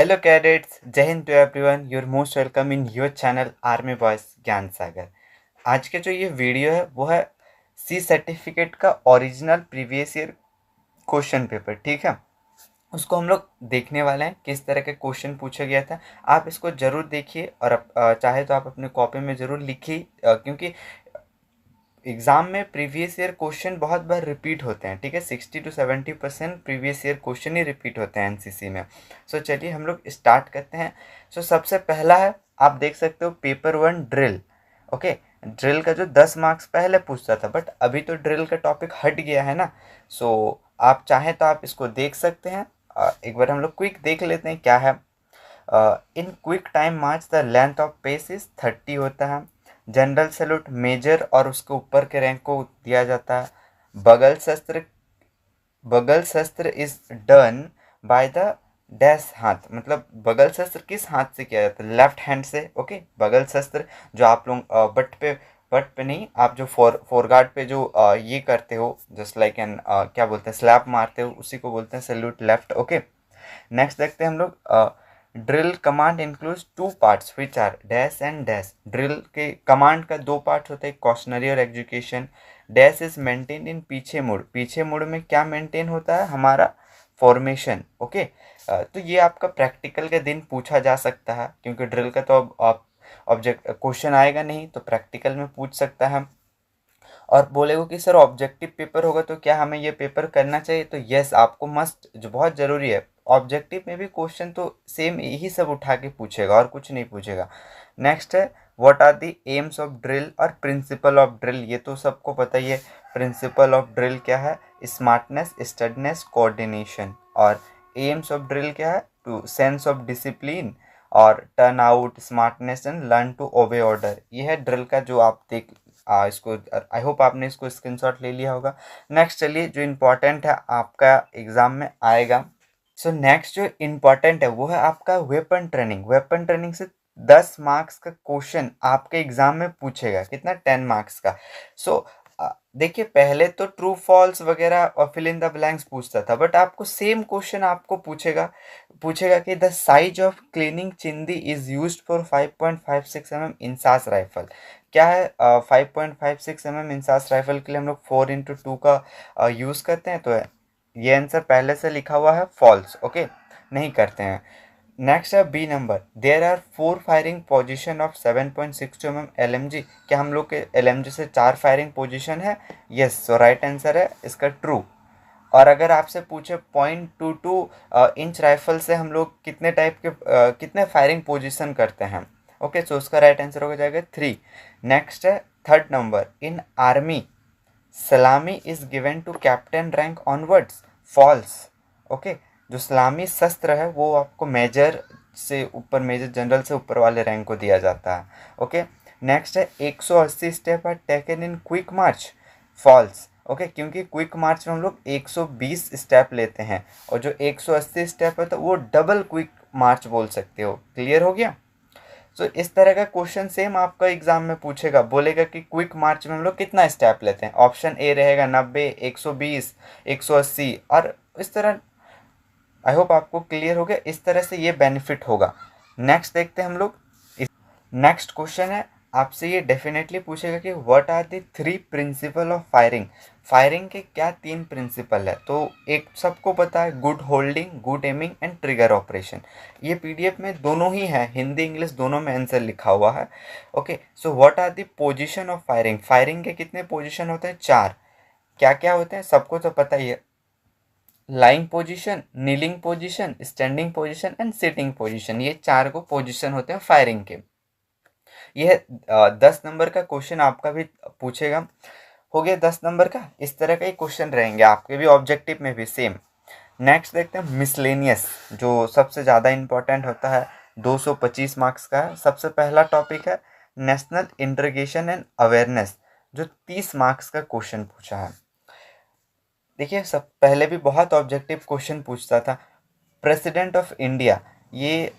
Hello cadets, जय हिंद to everyone. You're most welcome in your channel army boys Gyan Sagar. आज के जो ये वीडियो है वो है सी सर्टिफिकेट का original previous year question paper. ठीक है, उसको हम लोग देखने वाले हैं किस तरह के क्वेश्चन पूछा गया था। आप इसको ज़रूर देखिए और चाहे तो आप अपने कॉपी में ज़रूर लिखिए, क्योंकि एग्जाम में प्रीवियस ईयर क्वेश्चन बहुत बार रिपीट होते हैं। ठीक है, 60 to 70% previous year question he repeat होते हैं एनसीसी में। चलिए हम लोग स्टार्ट करते हैं। सबसे पहला है, आप देख सकते हो पेपर 1 ड्रिल। ओके, ड्रिल का जो 10 मार्क्स पहले पूछता था, बट अभी तो ड्रिल का टॉपिक हट गया है ना। आप चाहें तो आप इसको देख सकते हैं। एक बार हम लोग क्विक देख लेते हैं क्या है। In quick time march the length of pace is 30 होता है। जनरल सैल्यूट मेजर और उसके ऊपर के रैंक को दिया जाता है। बगल शस्त्र is done by the dash हाथ, मतलब बगल शस्त्र किस हाथ से किया जाता है? लेफ्ट हैंड से। ओके, बगल शस्त्र जो आप लोग बट पे नहीं, आप जो फोरगार्ड पे जो ये करते हो, जस्ट लाइक एन क्या बोलते हैं, स्लैप मारते हो, उसी को बोलते हैं सैल्यूट लेफ्ट। ओके, नेक्स्ट देखते हैं हम लोग। Drill command includes two parts which are dash and dash. ड्रिल के कमांड का दो पार्ट होते हैं, कॉशनरी और education. Dash is maintain in पीछे मुड़। पीछे मुड़ में क्या मेंटेन होता है? हमारा फॉर्मेशन। ओके, तो ये आपका प्रैक्टिकल के दिन पूछा जा सकता है, क्योंकि ड्रिल का तो अब ऑब्जेक्ट क्वेश्चन आएगा नहीं, तो प्रैक्टिकल में पूछ सकता है। और बोलेगा कि सर ऑब्जेक्टिव पेपर होगा तो क्या हमें ये पेपर करना चाहिए? तो यस, आपको मस्ट, जो बहुत ज़रूरी है। ऑब्जेक्टिव में भी क्वेश्चन तो सेम यही सब उठा के पूछेगा और कुछ नहीं पूछेगा। नेक्स्ट है, what are the aims of drill और प्रिंसिपल ऑफ ड्रिल। ये तो सबको पता ही है। प्रिंसिपल ऑफ ड्रिल क्या है? Smartness, steadiness, coordination. और एम्स ऑफ ड्रिल क्या है? टू सेंस ऑफ डिसिप्लिन और turn out, smartness and learn to obey order. ये है ड्रिल का जो आप देख इसको, आई होप आपने इसको स्क्रीनशॉट ले लिया होगा। नेक्स्ट चलिए, जो इम्पोर्टेंट है आपका एग्जाम में आएगा। नेक्स्ट जो इम्पोर्टेंट है वो है आपका वेपन ट्रेनिंग। वेपन ट्रेनिंग से 10 मार्क्स का क्वेश्चन आपके एग्जाम में पूछेगा। कितना? 10 मार्क्स का। सो देखिए, पहले तो ट्रू फॉल्स वगैरह और फिल इन द ब्लैंक्स पूछता था, बट आपको सेम क्वेश्चन आपको पूछेगा पूछेगा कि द साइज ऑफ क्लीनिंग चिंदी is used for 5.56 mm INSAS rifle. क्या है 5.56 mm इंसास राइफल के लिए हम लोग 4x2 का यूज़ करते हैं? तो ये आंसर पहले से लिखा हुआ है फॉल्स। ओके, नहीं करते हैं। नेक्स्ट है B number, there are 4 firing position of 7.62 mm LMG। क्या हम लोग के LMG से 4 फायरिंग पोजीशन है? यस, सो राइट आंसर है इसका ट्रू। और अगर आपसे पूछे 0.22 इंच राइफल से हम लोग कितने टाइप के कितने फायरिंग पोजीशन करते हैं? ओके, सो उसका राइट आंसर हो जाएगा 3। नेक्स्ट है थर्ड नंबर, इन आर्मी सलामी is given to captain rank onwards. False. Okay, जो सलामी शस्त्र है वो आपको मेजर से ऊपर, मेजर जनरल से ऊपर वाले रैंक को दिया जाता है। ओके, नेक्स्ट है 180 step are taken in quick march. False. Okay, क्योंकि क्विक मार्च में हम लोग 120 स्टेप लेते हैं, और जो 180 स्टेप है तो वो डबल क्विक मार्च बोल सकते हो। क्लियर हो गया? इस तरह का क्वेश्चन सेम आपका एग्जाम में पूछेगा। बोलेगा कि क्विक मार्च में हम लोग कितना स्टेप लेते हैं। ऑप्शन ए रहेगा 90, 120, 180, और इस तरह। आई होप आपको क्लियर हो गया। इस तरह से ये बेनिफिट होगा। नेक्स्ट देखते हैं हम लोग। नेक्स्ट क्वेश्चन है, आपसे ये डेफिनेटली पूछेगा कि what are the 3 principle of firing. Firing के क्या 3 प्रिंसिपल है? तो एक सबको पता है, good holding, good aiming and trigger operation. ये पीडीएफ में दोनों ही है, हिंदी इंग्लिश दोनों में आंसर लिखा हुआ है। Okay, so what are the position of firing. Firing के कितने पोजीशन होते हैं? 4। क्या क्या होते हैं? सबको तो पता ही है। Lying position, kneeling position, standing position and sitting position. ये 4 को पोजीशन होते हैं फायरिंग के। यह 10 नंबर का क्वेश्चन आपका भी पूछेगा। हो गया 10 नंबर का। इस तरह का ही क्वेश्चन रहेंगे आपके भी ऑब्जेक्टिव में भी सेम। नेक्स्ट देखते हैं मिसलेनियस, जो सबसे ज़्यादा इंपॉर्टेंट होता है। 225 मार्क्स का है। सबसे पहला टॉपिक है नेशनल इंटीग्रेशन एंड अवेयरनेस, जो 30 मार्क्स का क्वेश्चन पूछा है। देखिए, सब पहले भी बहुत ऑब्जेक्टिव क्वेश्चन पूछता था। प्रेसिडेंट ऑफ इंडिया, ये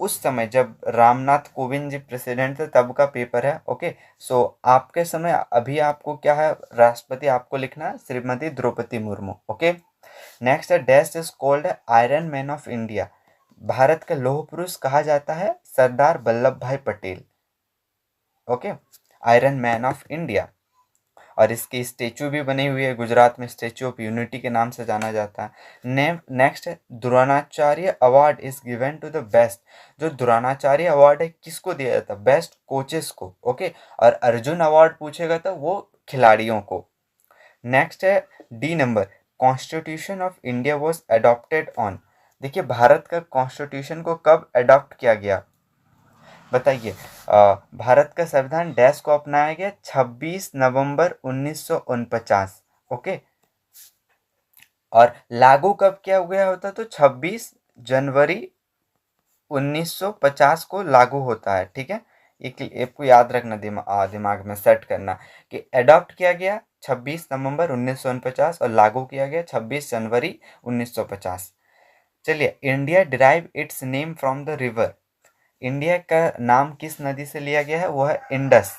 उस समय जब रामनाथ कोविंद जी प्रेसिडेंट थे तब का पेपर है। ओके, सो आपके समय अभी आपको क्या है, राष्ट्रपति आपको लिखना है श्रीमती द्रौपदी मुर्मू। ओके, नेक्स्ट है dash is called iron man of India. Bharat का लौह पुरुष कहा जाता है सरदार वल्लभ भाई Patel, okay, iron man of India. और इसकी स्टेचू भी बनी हुई है, गुजरात में स्टेचू ऑफ यूनिटी के नाम से जाना जाता है। नेक्स्ट है Dronacharya award is given to the best. जो द्रोणाचार्य अवार्ड है किसको दिया जाता है? बेस्ट कोचेस को, ओके। और अर्जुन अवार्ड पूछेगा तो वो खिलाड़ियों को। नेक्स्ट है D number, constitution of India was adopted on. देखिए भारत का कॉन्स्टिट्यूशन को कब अडॉप्ट किया गया बताइए। भारत का संविधान डैश को अपनाया गया 26 नवंबर 1949, ओके। और लागू कब किया गया होता तो 26 जनवरी 1950 को लागू होता है, ठीक है। एक आपको याद रखना, दिमाग में सेट करना कि अडॉप्ट किया गया 26 नवंबर 1949 और लागू किया गया 26 जनवरी 1950। चलिए, India derive it's name from the river. India का नाम किस नदी से लिया गया है? वो है इंडस,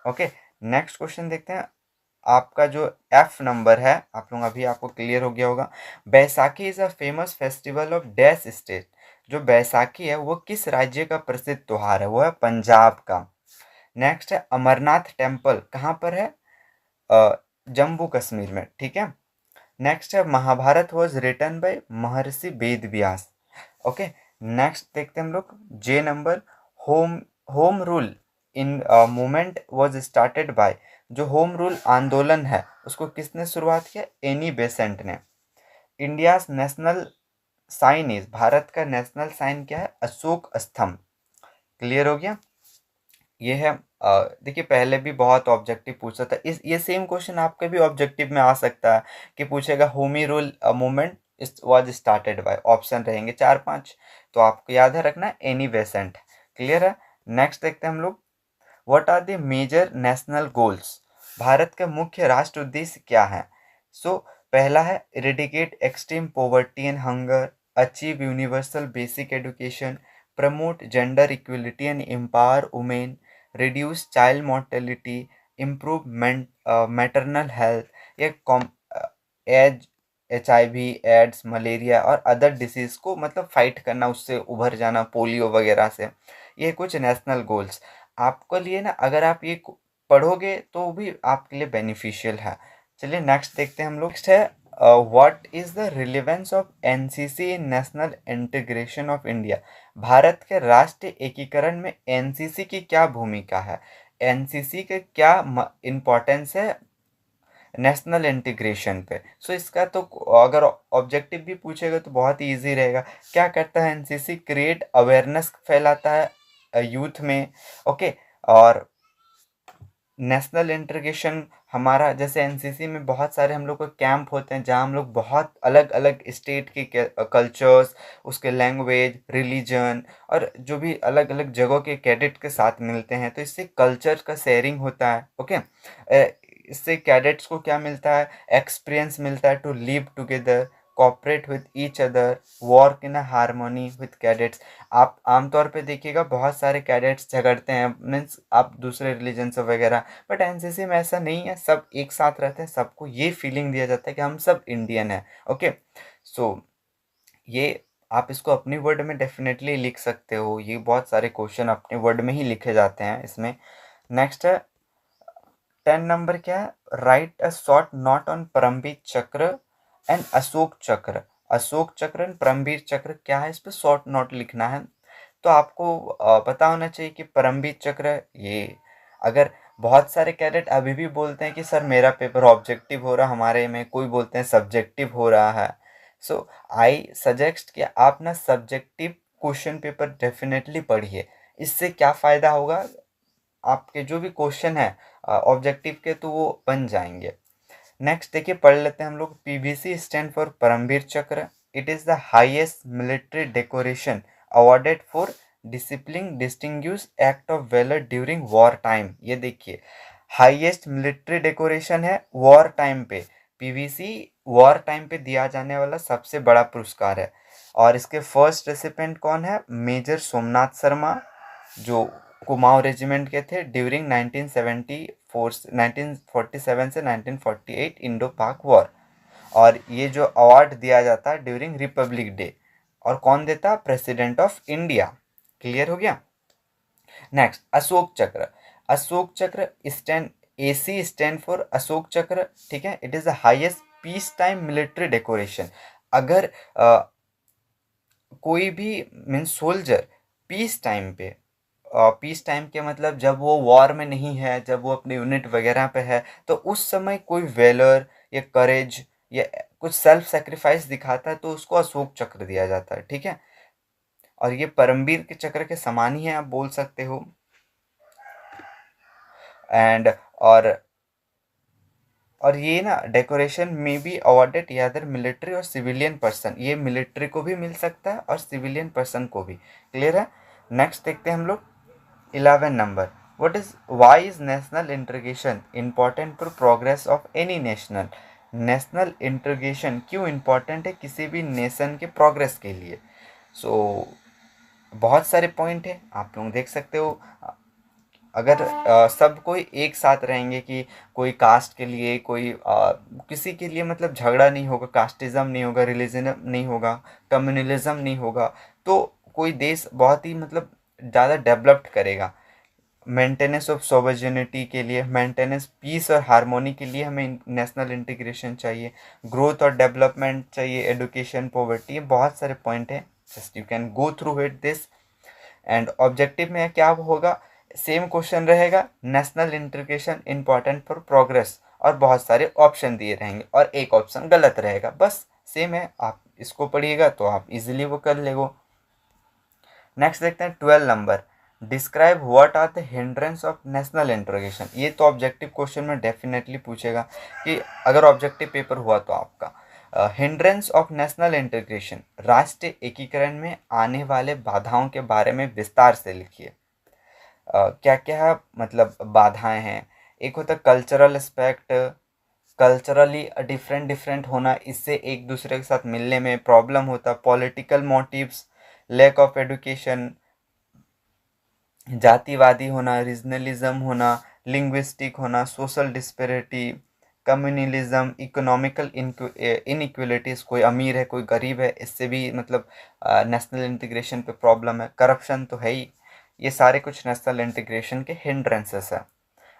ओके। नेक्स्ट क्वेश्चन देखते हैं। आपका जो एफ नंबर है, आप लोग अभी आपको क्लियर हो गया होगा। Baisakhi is a famous festival of dash state. जो बैसाखी है वो किस राज्य का प्रसिद्ध त्योहार है? वो है पंजाब का। नेक्स्ट है अमरनाथ टेम्पल कहाँ पर है? जम्मू कश्मीर में, ठीक है। नेक्स्ट है Mahabharat was written by Maharshi Ved Vyas, okay. Next देखते हैं हम लोग J number, home home rule in movement was started by. जो होम रूल आंदोलन है उसको किसने शुरुआत किया? एनी बेसेंट ने। India's national sign is, Bharat का नेशनल साइन क्या है? अशोक स्तंभ। क्लियर हो गया? ये है। देखिए पहले भी बहुत ऑब्जेक्टिव पूछा था, इस ये सेम क्वेश्चन आपके भी ऑब्जेक्टिव में आ सकता है कि पूछेगा home rule movement was started by, option रहेंगे 4-5, तो आपको याद है रखना एनी बेसेंट। क्लियर है? नेक्स्ट देखते हैं हम लोग, what are the major national goals. Bharat का मुख्य राष्ट्र उद्देश्य क्या है? सो पहला है eradicate extreme poverty and hunger, achieve universal basic education, promote gender equality and empower women, reduce child mortality, improve maternal health, या एज HIV, एड्स, मलेरिया और अदर डिसीज को मतलब फाइट करना, उससे उभर जाना, पोलियो वगैरह से। ये कुछ नेशनल गोल्स आपको लिए ना, अगर आप ये पढ़ोगे तो भी आपके लिए बेनिफिशियल है। चलिए नेक्स्ट देखते हैं हम लोग। नेक्स्ट है what is the relevance of NCC in national integration of India. Bharat के राष्ट्रीय एकीकरण में NCC की क्या भूमिका है? NCC के क्या इम्पोर्टेंस है नेशनल इंटीग्रेशन पे? सो इसका तो अगर ऑब्जेक्टिव भी पूछेगा तो बहुत ही ईजी रहेगा। क्या करता है NCC? क्रिएट अवेयरनेस फैलाता है यूथ में, ओके। और नेशनल इंटीग्रेशन हमारा, जैसे NCC में बहुत सारे हम लोग को कैंप होते हैं जहाँ हम लोग बहुत अलग अलग स्टेट के कल्चर्स, उसके लैंग्वेज, रिलीजन और जो भी अलग अलग जगहों के कैडेट के साथ मिलते हैं, तो इससे कल्चर का शेयरिंग होता है, ओके। इससे कैडेट्स को क्या मिलता है? एक्सपीरियंस मिलता है to live together, cooperate with each other, work in harmony with cadets. आप आमतौर पे देखिएगा बहुत सारे कैडेट्स झगड़ते हैं, मीन्स आप दूसरे रिलीजन से वगैरह, बट NCC में ऐसा नहीं है, सब एक साथ रहते हैं, सबको ये फीलिंग दिया जाता है कि हम सब इंडियन हैं, ओके। सो ये आप इसको अपनी वर्ड में डेफिनेटली लिख सकते हो, ये बहुत सारे क्वेश्चन अपने वर्ड में ही लिखे जाते हैं इसमें। नेक्स्ट है 10 नंबर, क्या है? Write a short note on Paramvir Chakra and Ashok चक्र। अशोक चक्र एंड परमवीर चक्र क्या है? इस पर शॉर्ट नोट लिखना है। तो आपको पता होना चाहिए कि परमवीर चक्र, ये अगर बहुत सारे कैडेट अभी भी बोलते हैं कि सर मेरा पेपर ऑब्जेक्टिव हो रहा, हमारे में कोई बोलते हैं सब्जेक्टिव हो रहा है। सो आई सजेस्ट कि आप ना सब्जेक्टिव क्वेश्चन पेपर डेफिनेटली पढ़िए। इससे क्या फ़ायदा होगा? आपके जो भी क्वेश्चन है ऑब्जेक्टिव के तो वो बन जाएंगे। नेक्स्ट देखिए पढ़ लेते हैं हम लोग। PVC स्टैंड फॉर परमवीर चक्र। It is the highest military decoration awarded for discipline distinguish act of velar during war time. ये देखिए हाईएस्ट मिलिट्री डेकोरेशन है वॉर टाइम पे। PVC वॉर टाइम पे दिया जाने वाला सबसे बड़ा पुरस्कार है। और इसके फर्स्ट रेसिपेंट कौन है? मेजर सोमनाथ शर्मा, जो कुमाऊं रेजिमेंट के थे ड्यूरिंग 1947 से 1948 इंडो पाक वॉर। और ये जो अवार्ड दिया जाता है ड्यूरिंग रिपब्लिक डे, और कौन देता? President of India. क्लियर हो गया? नेक्स्ट, अशोक चक्र। अशोक चक्र stand, AC stand for Ashok चक्र, ठीक है। It is the highest peace time military decoration. अगर कोई भी मीन्स सोल्जर पीस टाइम पे, पीस टाइम के मतलब जब वो वॉर में नहीं है, जब वो अपने यूनिट वगैरह पे है, तो उस समय कोई वेलर या करेज या कुछ सेल्फ सेक्रीफाइस दिखाता है तो उसको अशोक चक्र दिया जाता है, ठीक है। और ये परमवीर के चक्र के समान ही है, आप बोल सकते हो। एंड और ये ना डेकोरेशन में बी अवॉर्डेड यादर मिलिट्री और सिविलियन पर्सन, ये मिलिट्री को भी मिल सकता है और सिविलियन पर्सन को भी। क्लियर है? नेक्स्ट देखते हैं हम लोग 11 number. What is why is national integration important for progress of any national? National integration क्यों इम्पॉर्टेंट है किसी भी नेशन के प्रोग्रेस के लिए? सो बहुत सारे पॉइंट है, आप लोग देख सकते हो। अगर सब कोई एक साथ रहेंगे कि कोई कास्ट के लिए, कोई किसी के लिए मतलब झगड़ा नहीं होगा, कास्टिज्म नहीं होगा, रिलीजन नहीं होगा, कम्युनलिज्म नहीं होगा, तो कोई देश बहुत ही मतलब ज़्यादा डेवलप्ड करेगा। मेंटेनेंस ऑफ सोवर्जिनिटी के लिए, मेंटेनेंस पीस और हारमोनी के लिए हमें नेशनल इंटीग्रेशन चाहिए, ग्रोथ और डेवलपमेंट चाहिए, एडुकेशन, पॉवर्टी, बहुत सारे पॉइंट हैं। Just you can go through it this. And objective में क्या होगा? सेम क्वेश्चन रहेगा, national integration important for progress, और बहुत सारे ऑप्शन दिए रहेंगे और एक ऑप्शन गलत रहेगा, बस सेम है। आप इसको पढ़िएगा तो आप इजीली वो कर लेगो। नेक्स्ट देखते हैं 12 number. Describe what are the hindrance of national integration. ये तो ऑब्जेक्टिव क्वेश्चन में डेफिनेटली पूछेगा कि अगर ऑब्जेक्टिव पेपर हुआ तो आपका हिंड्रेंस ऑफ नेशनल इंटीग्रेशन, राष्ट्रीय एकीकरण में आने वाले बाधाओं के बारे में विस्तार से लिखिए। क्या क्या मतलब बाधाएं हैं? एक होता है cultural aspect, culturally different different होना, इससे एक दूसरे के साथ मिलने में प्रॉब्लम होता। Political motives, lack of education, जातिवादी होना, रीजनलिज्म होना, लिंग्विस्टिक होना, social disparity, communalism, economical inequalities, कोई अमीर है कोई गरीब है, इससे भी मतलब नेशनल इंटीग्रेशन पे प्रॉब्लम है। करप्शन तो है ही। ये सारे कुछ नेशनल इंटीग्रेशन के हिंड्रेंसेस है।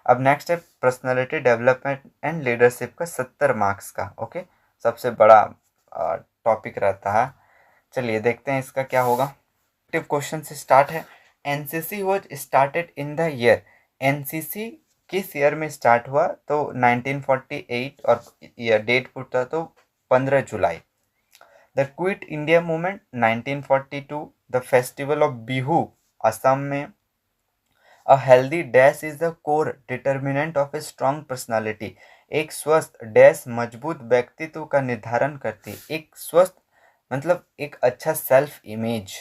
अब नेक्स्ट है पर्सनालिटी डेवलपमेंट एंड लीडरशिप का 70 मार्क्स का, ओके, सबसे बड़ा टॉपिक रहता है। चलिए देखते हैं इसका क्या होगा। क्वेश्चन से स्टार्ट है। NCC was started in the year. NCC किस ईयर में स्टार्ट हुआ? तो 1948, और ईयर डेट पूछता तो 15 जुलाई। The quit India movement 1942। The festival of Bihu Assam में। A healthy dash is the core determinant of a strong personality. एक स्वस्थ डैश मजबूत व्यक्तित्व का निर्धारण करती। एक स्वस्थ मतलब एक अच्छा self image.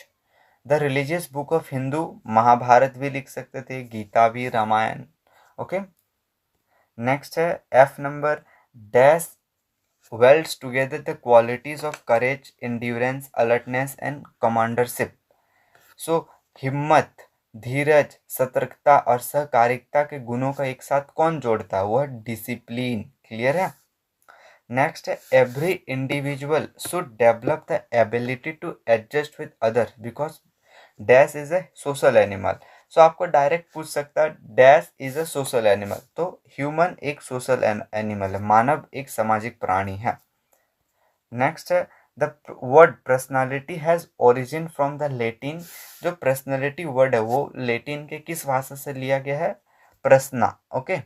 The religious book of Hindu, Mahabharata भी लिख सकते थे, गीता भी, रामायण, ओके। नेक्स्ट है F number. Dash welds together the qualities of courage, endurance, alertness and commandership. So हिम्मत, धीरज, सतर्कता और सहकारिता के गुणों का एक साथ कौन जोड़ता है? वह डिसिप्लिन। क्लियर है? नेक्स्ट है every individual should develop the ability to adjust with other because dash is a social animal. So आपको डायरेक्ट पूछ सकता है dash is a social animal, तो ह्यूमन एक सोशल एनिमल है, मानव एक सामाजिक प्राणी है। नेक्स्ट है the word personality has origin from the Latin. जो पर्सनालिटी वर्ड है वो लेटिन के किस भाषा से लिया गया है? प्रश्ना, okay.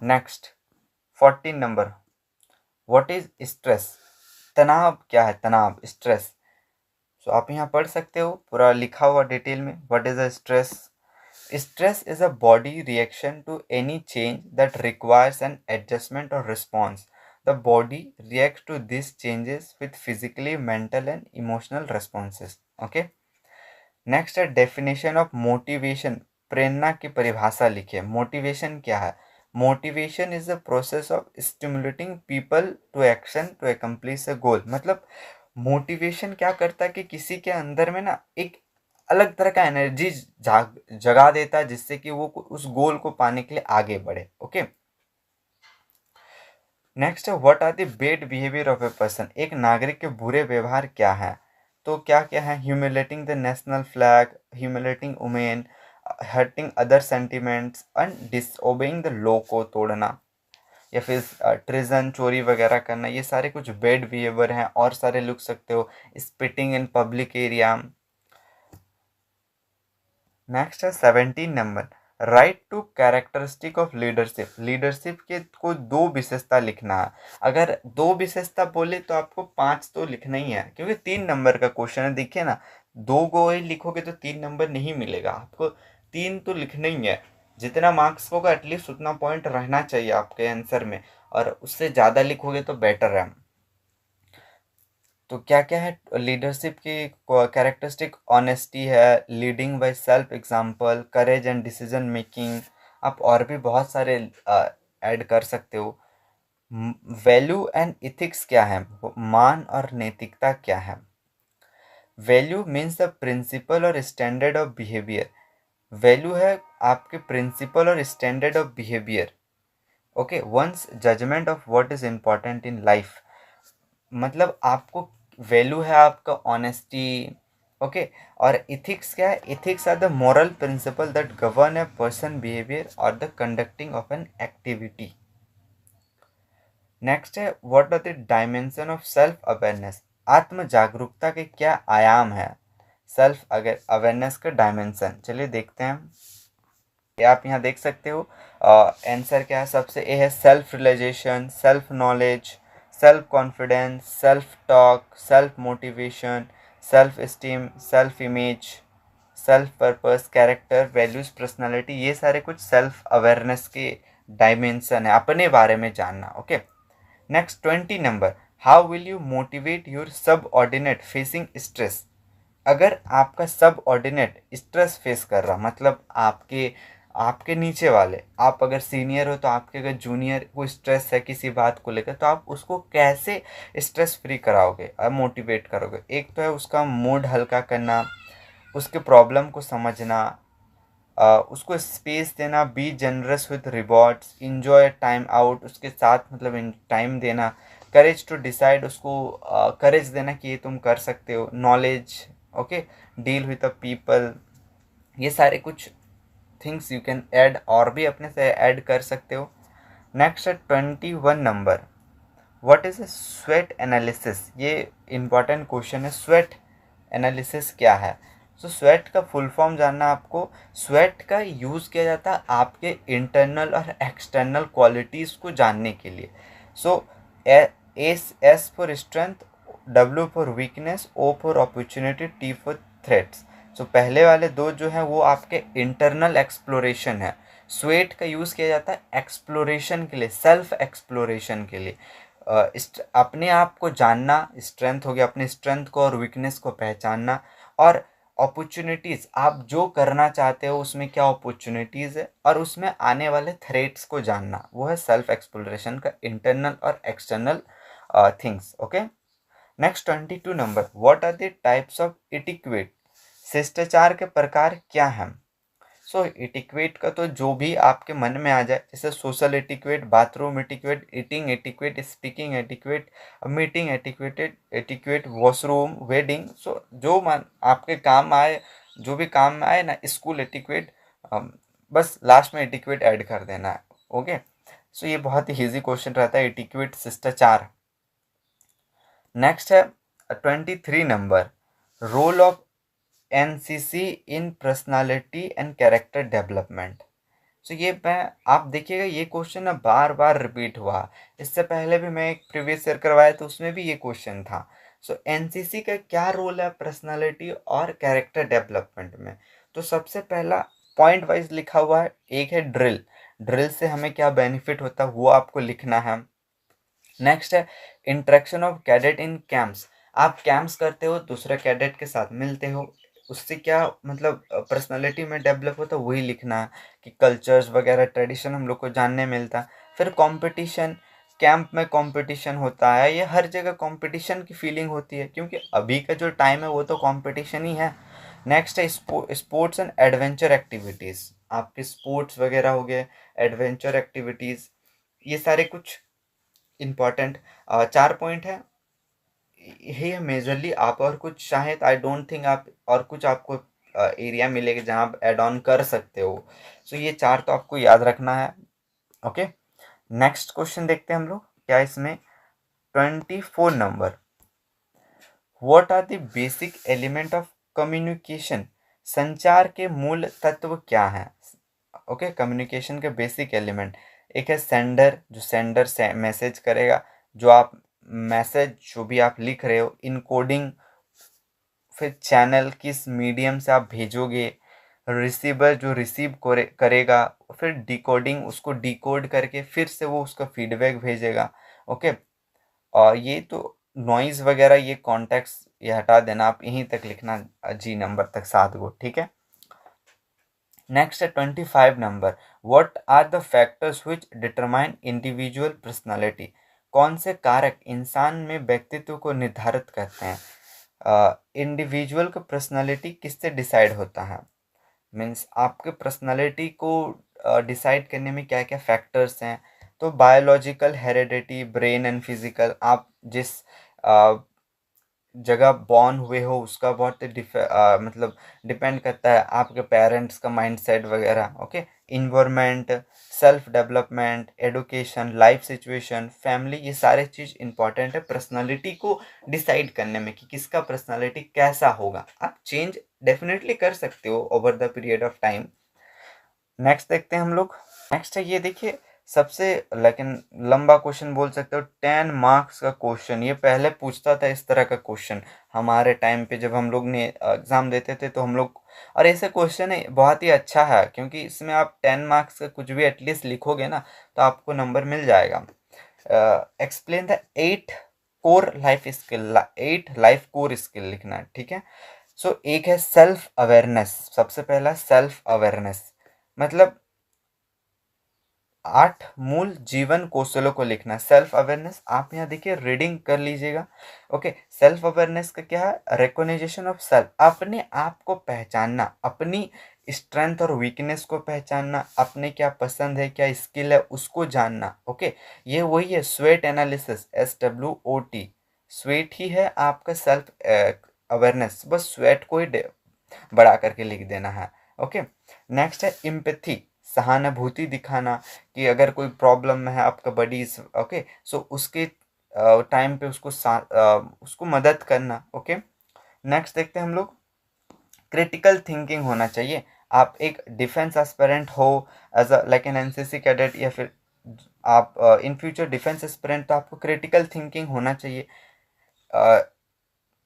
Next 14 number. What is stress? तनाव क्या है? तनाव, स्ट्रेस। सो आप यहाँ पढ़ सकते हो, पूरा लिखा हुआ डिटेल में। What is a stress? Stress is a body reaction to any change that requires an adjustment और response. The body react to this changes with physically, mental and emotional responses, okay. Next है definition of motivation. प्रेरणा की परिभाषा लिखिए। Motivation क्या है? Motivation is the process of stimulating people to action to accomplish a goal. मतलब motivation क्या करता है कि किसी के अंदर में ना एक अलग तरह का एनर्जी जगा देता है जिससे कि वो उस गोल को पाने के लिए आगे बढ़े, ओके। नेक्स्ट है what are the bad behaviour of a person, एक नागरिक के बुरे व्यवहार क्या है। तो क्या क्या है, humiliating the national flag, humiliating women, hurting other sentiments and disobeying the law को तोड़ना, या फिर ट्रिजन चोरी वगैरह करना, ये सारे कुछ बैड बिहेवियर हैं। और सारे लिख सकते हो, spitting in public area. Next है 17 number, write to characteristic of leadership, leadership के को दो विशेषता लिखना है। अगर दो विशेषता बोले तो आपको 5 तो लिखना ही है, क्योंकि 3 नंबर का क्वेश्चन है। देखिए ना, 2 को ही लिखोगे तो 3 नंबर नहीं मिलेगा आपको, 3 तो लिखना ही है। जितना मार्क्स होगा एटलीस्ट उतना पॉइंट रहना चाहिए आपके आंसर में, और उससे ज़्यादा लिखोगे तो बेटर है। तो क्या क्या है लीडरशिप की कैरेक्टरिस्टिक, ऑनेस्टी है, leading by self example, courage and decision making. आप और भी बहुत सारे ऐड कर सकते हो। वैल्यू एंड इथिक्स क्या है, मान और नैतिकता क्या है। वैल्यू मीन्स द प्रिंसिपल और स्टैंडर्ड ऑफ बिहेवियर, वैल्यू है आपके प्रिंसिपल और standard of behaviour. Okay, once judgement of what is important in life, मतलब आपको वैल्यू है आपका ऑनेस्टी। ओके, और इथिक्स क्या है, ethics are the moral principle that govern a person behaviour और the conducting of an activity. Next है what are the dimension of self awareness, आत्म जागरूकता के क्या आयाम है। सेल्फ अवेयरनेस का डायमेंशन चलिए देखते हैं। ये आप यहाँ देख सकते हो, आंसर क्या है। सबसे ए है self realisation, self knowledge, self confidence, self talk, self motivation, self esteem, self image, self purpose, character, values, personality. ये सारे कुछ सेल्फ अवेयरनेस के डायमेंशन है, अपने बारे में जानना। Okay, next 20 number, how will you motivate your सब ऑर्डिनेट फेसिंग स्ट्रेस, अगर आपका सब ऑर्डिनेट स्ट्रेस फेस कर रहा, मतलब आपके आपके नीचे वाले, आप अगर सीनियर हो तो आपके अगर जूनियर को स्ट्रेस है किसी बात को लेकर, तो आप उसको कैसे स्ट्रेस फ्री कराओगे और मोटिवेट करोगे। एक तो है उसका मूड हल्का करना, उसके प्रॉब्लम को समझना, उसको स्पेस देना, B generous with rewards, enjoy time out, उसके साथ मतलब टाइम देना, करेज टू डिसाइड, उसको करेज देना कि ये तुम कर सकते हो, knowledge. Okay, deal with the people. ये सारे कुछ थिंग्स यू कैन ऐड, और भी अपने से ऐड कर सकते हो। नेक्स्ट है 21 number, what is a sweat analysis, ये इंपॉर्टेंट क्वेश्चन है। स्वेट एनालिसिस क्या है। सो स्वेट का फुल फॉर्म जानना आपको। स्वेट का यूज़ किया जाता है आपके इंटरनल और एक्सटर्नल क्वालिटीज़ को जानने के लिए। So S for strength, W for weakness, O for opportunity, T for threats. So पहले वाले दो जो हैं वो आपके इंटरनल एक्सप्लोरेशन है। स्वेट का यूज़ किया जाता है एक्सप्लोरेशन के लिए, सेल्फ एक्सप्लोरेशन के लिए, अपने आप को जानना, स्ट्रेंथ हो गया, अपने स्ट्रेंथ को और वीकनेस को पहचानना, और अपॉर्चुनिटीज़, आप जो करना चाहते हो उसमें क्या अपॉर्चुनिटीज़ है, और उसमें आने वाले थ्रेट्स को जानना, वो है सेल्फ एक्सप्लोरेशन का इंटरनल और external things. Okay, next 22 number, what are the types of etiquette, शिष्टाचार के प्रकार क्या हैं। सो इटिक्वेट का तो जो भी आपके मन में आ जाए, जैसे social etiquette, bathroom etiquette, eating etiquette, speaking etiquette, meeting etiquetted etiquette, washroom, wedding. So जो मन आपके काम आए, जो भी काम में आए ना, स्कूल एटिक्वेट, बस लास्ट में एटिक्वेट ऐड कर देना है। ओके, सो ये बहुत ही ईजी क्वेश्चन रहता है, एटिक्वेट शिष्टाचार। नेक्स्ट है 23 number, role of NCC in personality and character development. So ये मैं, आप देखिएगा ये क्वेश्चन ना बार बार रिपीट हुआ। इससे पहले भी मैं एक प्रीवियस ईयर करवाया तो उसमें भी ये क्वेश्चन था। सो एनसीसी का क्या रोल है पर्सनालिटी और कैरेक्टर डेवलपमेंट में। तो सबसे पहला पॉइंट वाइज लिखा हुआ है, एक है ड्रिल, ड्रिल से हमें क्या बेनिफिट होता है वो आपको लिखना है। नेक्स्ट है interaction of cadet in camps, आप कैंप्स करते हो, दूसरे कैडेट के साथ मिलते हो, उससे क्या मतलब पर्सनालिटी में डेवलप होता है, वही लिखना है कि कल्चर्स वगैरह ट्रेडिशन हम लोग को जानने मिलता है। फिर कंपटीशन, कैंप में कंपटीशन होता है, ये हर जगह कंपटीशन की फीलिंग होती है, क्योंकि अभी का जो टाइम है वो तो कंपटीशन ही है। नेक्स्ट है स्पोर्ट्स एंड एडवेंचर एक्टिविटीज़, आपके स्पोर्ट्स वगैरह हो गए, एडवेंचर एक्टिविटीज़, ये सारे कुछ इम्पॉर्टेंट 4 पॉइंट है, यही है मेजरली। आप और कुछ चाहें तो आई डोंट थिंक आप और कुछ आपको एरिया मिलेगा जहाँ आप एड ऑन कर सकते हो। सो ये 4 तो आपको याद रखना है। ओके, नेक्स्ट क्वेश्चन देखते हैं हम लोग क्या इसमें। 24 number, what are the basic element of communication, संचार के मूल तत्व क्या हैं। ओके, कम्युनिकेशन के बेसिक एलिमेंट, एक है सेंडर, जो सेंडर से मैसेज करेगा, जो आप मैसेज जो भी आप लिख रहे हो, इनकोडिंग, फिर चैनल किस मीडियम से आप भेजोगे, रिसीवर जो रिसीव करेगा, फिर डिकोडिंग, उसको डिकोड करके फिर से वो उसका फीडबैक भेजेगा। ओके, और ये तो नॉइज वगैरह ये कॉन्टेक्स्ट ये हटा देना, आप यहीं तक लिखना, जी नंबर तक 7 गो, ठीक है। नेक्स्ट है 25 number, what are the factors which determine individual personality, कौन से कारक इंसान में व्यक्तित्व को निर्धारित करते हैं। इंडिविजुअल का पर्सनालिटी किससे डिसाइड होता है, मीन्स आपके पर्सनालिटी को डिसाइड करने में क्या क्या फैक्टर्स हैं। तो biological, heredity, brain and physical, आप जिस जगह बॉर्न हुए हो उसका बहुत मतलब डिपेंड करता है, आपके पेरेंट्स का माइंडसेट वगैरह। Okay, environment, self development, education, life situation, family, ये सारे चीज़ इंपॉर्टेंट है पर्सनालिटी को डिसाइड करने में कि किसका पर्सनालिटी कैसा होगा। आप चेंज डेफिनेटली कर सकते हो over the period of time. Next देखते हैं हम लोग। नेक्स्ट है ये देखिए, सबसे लेकिन लंबा क्वेश्चन बोल सकते हो, 10 मार्क्स का क्वेश्चन। ये पहले पूछता था इस तरह का क्वेश्चन हमारे टाइम पे, जब हम लोग ने एग्ज़ाम देते थे तो हम लोग, और ऐसे क्वेश्चन है बहुत ही अच्छा है क्योंकि इसमें आप 10 मार्क्स का कुछ भी एटलीस्ट लिखोगे ना तो आपको नंबर मिल जाएगा। Explain the 8 core life skill, 8 life core skill लिखना है, ठीक है। सो एक है सेल्फ अवेयरनेस, सबसे पहला सेल्फ अवेयरनेस, मतलब 8 मूल जीवन कौशलों को लिखना है। सेल्फ अवेयरनेस, आप यहाँ देखिए रीडिंग कर लीजिएगा। ओके, सेल्फ अवेयरनेस का क्या है, रिकॉग्निशन ऑफ सेल्फ, अपने आप को पहचानना, अपनी स्ट्रेंथ और वीकनेस को पहचानना, अपने क्या पसंद है, क्या स्किल है उसको जानना। ओके, ये वही है स्वेट एनालिसिस, SWOT, स्वेट ही है आपका सेल्फ अवेयरनेस, बस स्वेट को ही बढ़ा करके लिख देना है। ओके, नेक्स्ट है इम्पैथी, सहानुभूति दिखाना, कि अगर कोई प्रॉब्लम में है आपका बडी, ओके, सो उसके टाइम पे उसको मदद करना। ओके, नेक्स्ट देखते हैं हम लोग, क्रिटिकल थिंकिंग होना चाहिए। आप एक डिफेंस एस्पिरेंट हो, as a like an NCC cadet, या फिर आप इन फ्यूचर डिफेंस एस्पिरेंट, तो आपको क्रिटिकल थिंकिंग होना चाहिए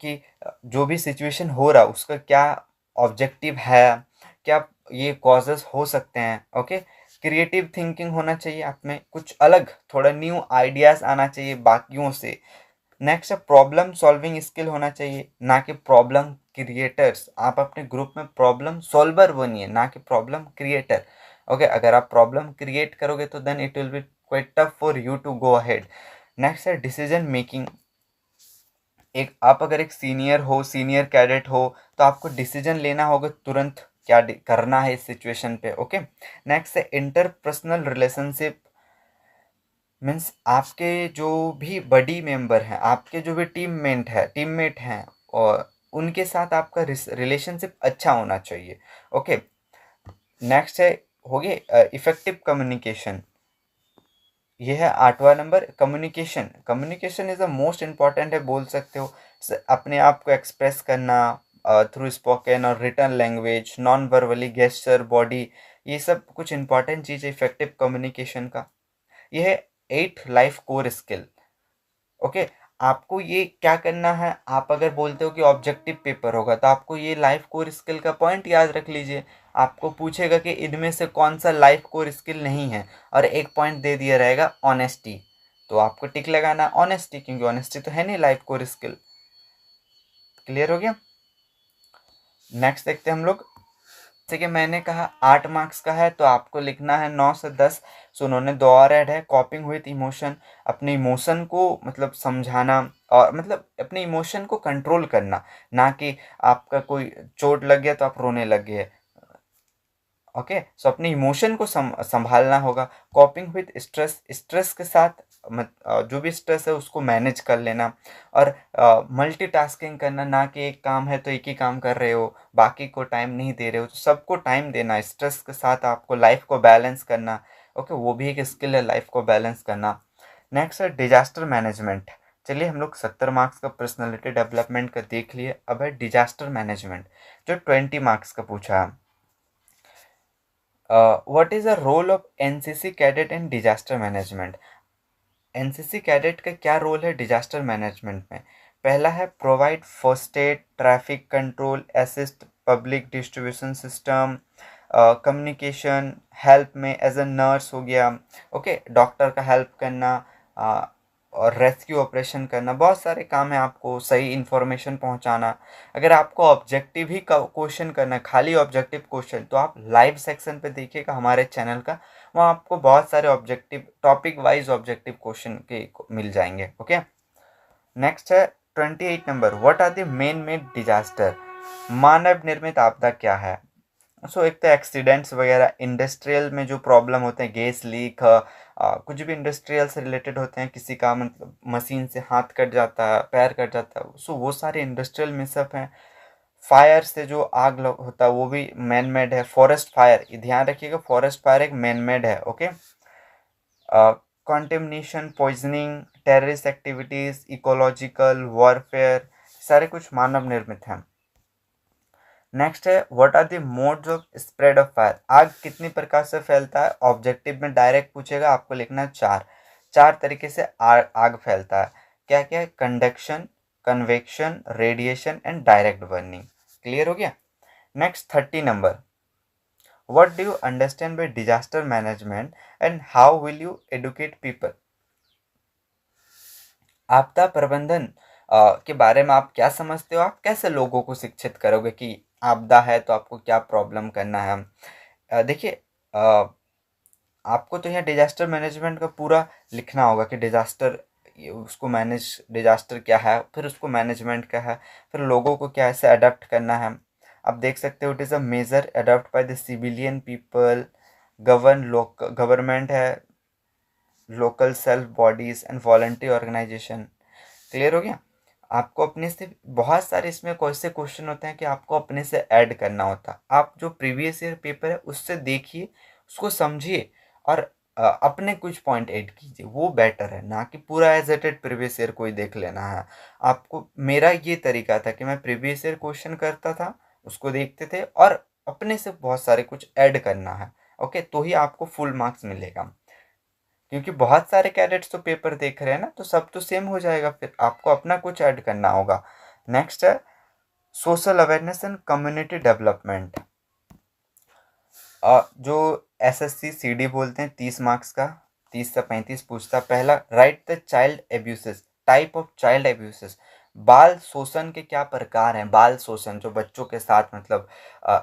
कि जो भी सिचुएशन हो रहा उसका क्या ऑब्जेक्टिव है, क्या ये कॉजेस हो सकते हैं। ओके, क्रिएटिव थिंकिंग होना चाहिए आप में, कुछ अलग थोड़ा न्यू आइडियाज़ आना चाहिए बाकियों से। नेक्स्ट है प्रॉब्लम सॉल्विंग स्किल होना चाहिए, ना कि प्रॉब्लम क्रिएटर्स। आप अपने ग्रुप में प्रॉब्लम सॉल्वर बनिए, ना कि प्रॉब्लम क्रिएटर। ओके, अगर आप प्रॉब्लम क्रिएट करोगे तो then it will be quite tough for you to go ahead. Next है डिसीजन मेकिंग, एक आप अगर एक सीनियर हो, सीनियर कैडेट हो, तो आपको डिसीजन लेना होगा तुरंत क्या करना है इस सिचुएशन पे। ओके, नेक्स्ट है इंटरपर्सनल रिलेशनशिप, मीन्स आपके जो भी बडी मेंबर हैं, आपके जो भी टीममेट हैं, और उनके साथ आपका रिलेशनशिप अच्छा होना चाहिए। ओके, नेक्स्ट है हो गया इफेक्टिव कम्युनिकेशन, ये है 8वां number. Communication, communication is the most important है, बोल सकते हो। अपने आप को एक्सप्रेस करना थ्रू स्पोकन और written language, non verbally gesture, body, ये सब कुछ इंपॉर्टेंट चीज़ है इफेक्टिव कम्युनिकेशन का। ये है 8 लाइफ कोर स्किल। ओके, आपको ये क्या करना है, आप अगर बोलते हो कि ऑब्जेक्टिव पेपर होगा तो आपको ये लाइफ कोर स्किल का पॉइंट याद रख लीजिए। आपको पूछेगा कि इनमें से कौन सा लाइफ कोर स्किल नहीं है, और एक पॉइंट दे दिया रहेगा ऑनेस्टी, तो आपको टिक लगाना ऑनेस्टी, क्योंकि ऑनेस्टी तो है नहीं लाइफ कोर स्किल। क्लियर हो गया। नेक्स्ट देखते हैं हम लोग। जैसे कि मैंने कहा 8 मार्क्स का है तो आपको लिखना है 9 से 10। सो उन्होंने 2 और ऐड है, कॉपिंग विथ इमोशन, अपने इमोशन को मतलब समझाना, और मतलब अपने इमोशन को कंट्रोल करना, ना कि आपका कोई चोट लग गया तो आप रोने लग गए। ओके, सो अपने इमोशन को संभालना होगा। कॉपिंग विथ स्ट्रेस, स्ट्रेस के साथ जो भी स्ट्रेस है उसको मैनेज कर लेना, और मल्टीटास्किंग करना, ना कि एक काम है तो एक ही काम कर रहे हो, बाकी को टाइम नहीं दे रहे हो, तो सबको टाइम देना, स्ट्रेस के साथ आपको लाइफ को बैलेंस करना। ओके, वो भी एक स्किल है लाइफ को बैलेंस करना। नेक्स्ट है डिजास्टर मैनेजमेंट। चलिए हम लोग 70 मार्क्स का पर्सनालिटी डेवलपमेंट का देख लिए, अब है डिजास्टर मैनेजमेंट जो 20 मार्क्स का पूछा है। What is the role of NCC cadet in disaster management? NCC cadet का क्या रोल है डिजास्टर मैनेजमेंट में? पहला है provide first aid, traffic control, assist public distribution system, communication, help में एज अ नर्स हो गया, ओके, डॉक्टर का हेल्प करना, और रेस्क्यू ऑपरेशन करना, बहुत सारे काम है, आपको सही इन्फॉर्मेशन पहुंचाना। अगर आपको ऑब्जेक्टिव ही क्वेश्चन करना है, खाली ऑब्जेक्टिव क्वेश्चन, तो आप लाइव सेक्शन पे देखिएगा हमारे चैनल का, वहाँ आपको बहुत सारे objective, topic wise objective question के मिल जाएंगे। ओके, नेक्स्ट है 28 number, what are the man made disaster? मानव निर्मित आपदा क्या है? एक तो एक्सीडेंट्स वगैरह, इंडस्ट्रियल में जो प्रॉब्लम होते हैं, गैस लीक, कुछ भी इंडस्ट्रियल से रिलेटेड होते हैं, किसी का मतलब मशीन से हाथ कट जाता है, पैर कट जाता है, वो सारे इंडस्ट्रियल मिसअप हैं। फायर से जो आग होता है वो भी मैन मेड है। फॉरेस्ट फायर, ध्यान रखिएगा, फॉरेस्ट फायर एक मैन मेड है। Okay, contamination, poisoning, terrorist activities, ecological warfare, सारे कुछ मानव निर्मित हैं। नेक्स्ट है what are the modes of spread of fire? आग कितनी प्रकार से फैलता है? ऑब्जेक्टिव में डायरेक्ट पूछेगा, आपको लिखना है चार, चार तरीके से आग फैलता है। क्या क्या है? Conduction, convection, radiation and direct burning. Clear हो गया? Next 30 number, what do you understand by disaster management and how will you educate people? आपदा प्रबंधन के बारे में आप क्या समझते हो? आप कैसे लोगों को शिक्षित करोगे कि आपदा है तो आपको क्या प्रॉब्लम करना है? देखिए, आपको तो यहाँ डिजास्टर मैनेजमेंट का पूरा लिखना होगा कि डिजास्टर, उसको मैनेज, डिजास्टर क्या है, फिर उसको मैनेजमेंट क्या है, फिर लोगों को क्या ऐसे अडेप्ट करना है। आप देख सकते हो, it is a major adopt by the civilian people, government है, local self bodies and voluntary organisation. Clear हो गया? आपको अपने से बहुत सारे इसमें कैसे क्वेश्चन होते हैं कि आपको अपने से ऐड करना होता है। आप जो प्रीवियस ईयर पेपर है उससे देखिए, उसको समझिए, और अपने कुछ पॉइंट ऐड कीजिए, वो बेटर है, ना कि पूरा as it is previous year को ही देख लेना है आपको। मेरा ये तरीका था कि मैं प्रीवियस ईयर क्वेश्चन करता था, उसको देखते थे, और अपने से बहुत सारे कुछ ऐड करना है। ओके, तो ही आपको फुल मार्क्स मिलेगा, क्योंकि बहुत सारे कैडेट्स तो पेपर देख रहे हैं ना, तो सब तो सेम हो जाएगा, फिर आपको अपना कुछ ऐड करना होगा। नेक्स्ट है social awareness and community development, जो एसएससी सीडी बोलते हैं, 30 मार्क्स का, 30 से 35 पूछता। पहला, write the child abuses, type of child abuses. बाल शोषण के क्या प्रकार हैं? बाल शोषण, जो बच्चों के साथ मतलब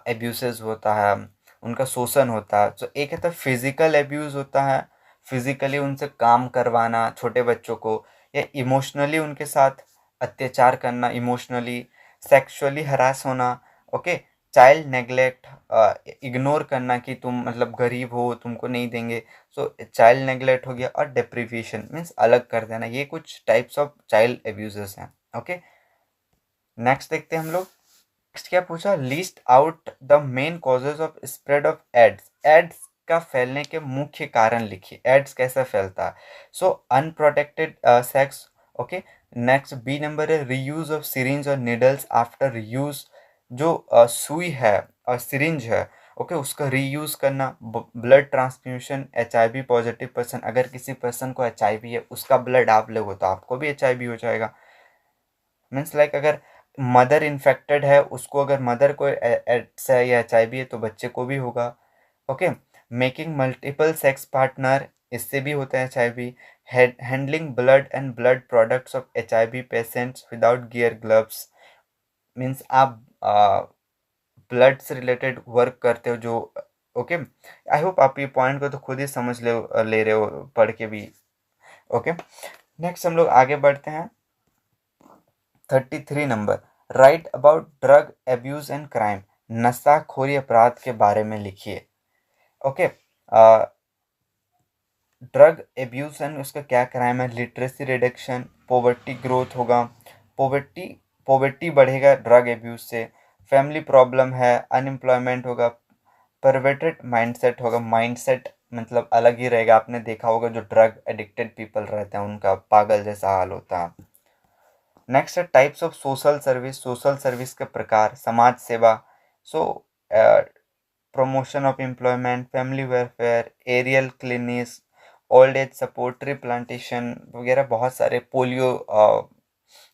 एब्यूसेस होता है, उनका शोषण होता है। तो एक है तो फिजिकल एब्यूज होता है, फिजिकली उनसे काम करवाना छोटे बच्चों को, या इमोशनली उनके साथ अत्याचार करना, इमोशनली, सेक्सुअली हरास होना। ओके, चाइल्ड नेग्लेक्ट, इग्नोर करना कि तुम मतलब गरीब हो, तुमको नहीं देंगे, सो चाइल्ड नेग्लेक्ट हो गया। और डिप्रीविएशन मीन्स अलग कर देना, ये कुछ टाइप्स ऑफ चाइल्ड एब्यूजेस हैं। ओके, नेक्स्ट देखते हैं हम लोग। नेक्स्ट क्या पूछा? List out the main causes of spread of AIDS. AIDS का फैलने के मुख्य कारण लिखिए, एड्स कैसे फैलता है। So unprotected sex. Okay, next B number है रीयूज ऑफ सिरिंज और निडल्स आफ्टर यूज। जो सुई है और सिरिंज है, ओके, उसका रीयूज करना। Blood transfusion, HIV positive person, अगर किसी पर्सन को HIV है, उसका ब्लड आप लोगो तो आपको भी HIV हो जाएगा। मीन्स लाइक अगर मदर इन्फेक्टेड है, उसको अगर मदर को एड्स है या HIV है तो बच्चे को भी होगा। Okay, making multiple sex partner, इससे भी होता है HIV। Handling blood and blood products of HIV patients without gear gloves, means आप ब्लड से रिलेटेड वर्क करते हो जो। ओके, आई होप आप ये पॉइंट को तो खुद ही समझ ले रहे हो पढ़ के भी। ओके, नेक्स्ट हम लोग आगे बढ़ते हैं। 33 number, right about drug abuse and crime. नशाखोरी अपराध के बारे में लिखिए। ओके, ड्रग एब्यूज़ उसका क्या क्राइम है? लिटरेसी रिडक्शन, पॉवर्टी ग्रोथ होगा, पॉवर्टी पॉवर्टी बढ़ेगा ड्रग एब्यूज़ से, फैमिली प्रॉब्लम है, अनएम्प्लॉयमेंट होगा, परवर्टेड माइंडसेट होगा। माइंडसेट मतलब अलग ही रहेगा, आपने देखा होगा जो ड्रग एडिक्टेड पीपल रहते हैं उनका पागल जैसा हाल होता है। नेक्स्ट है types of social service, social service के प्रकार, समाज सेवा, so promotion of employment, family welfare, aerial clinics, old age support, tree plantation वगैरह बहुत सारे, पोलियो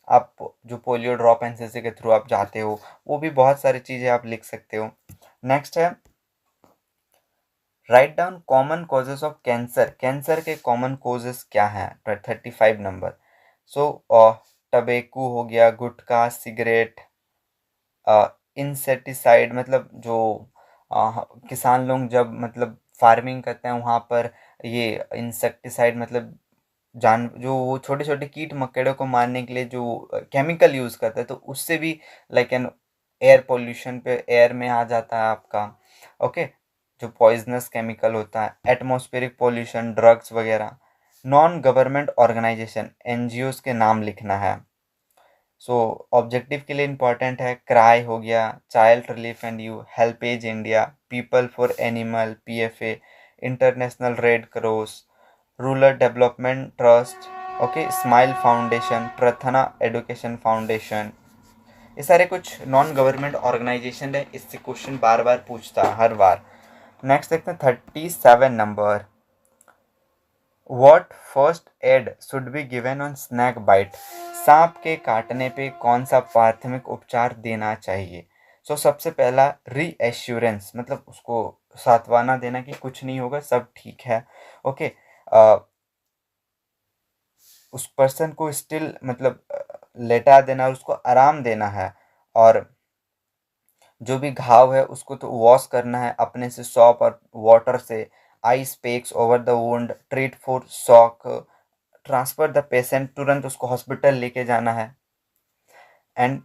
आप जो पोलियो ड्रॉप एनसीसी के थ्रू आप जाते हो वो भी बहुत सारी चीज़ें आप लिख सकते हो। नेक्स्ट है write down common causes of cancer, cancer के कॉमन कॉजेज क्या हैं? 35 नंबर। सो टबेकू हो गया, गुटखा, सिगरेट, इंसेक्टिसाइड मतलब जो किसान लोग जब मतलब फार्मिंग करते हैं वहाँ पर ये इंसेक्टिसाइड मतलब जान जो वो छोटे छोटे कीट मकोड़ों को मारने के लिए जो केमिकल यूज़ करते हैं तो उससे भी लाइक एन एयर पोल्यूशन पे एयर में आ जाता है आपका। ओके, जो पॉइजनस केमिकल होता है, एटमॉस्फेरिक पोल्यूशन, ड्रग्स वगैरह। नॉन गवर्नमेंट ऑर्गेनाइजेशन, एनजीओज के नाम लिखना है। सो ऑब्जेक्टिव के लिए इम्पोर्टेंट है, क्राई हो गया, child relief and you, HelpAge India, people for animal, PFA, international red cross, rural development trust, okay, smile foundation, Prathna education foundation. ये सारे कुछ नॉन गवर्नमेंट ऑर्गेनाइजेशन है, इससे क्वेश्चन बार बार पूछता है हर बार। नेक्स्ट देखते हैं 37 number. What first aid should be given on snake bite, सांप के काटने पे कौन सा प्राथमिक उपचार देना चाहिए? सो सबसे पहला रीएश्योरेंस मतलब उसको सांत्वना देना कि कुछ नहीं होगा, सब ठीक है। ओके, उस पर्सन को स्टिल मतलब लेटा देना और उसको आराम देना है। और जो भी घाव है उसको तो वॉश करना है अपने से सॉप और वाटर से। Ice packs over the wound, treat for shock, transfer the patient, तुरंत उसको हॉस्पिटल लेके जाना है। एंड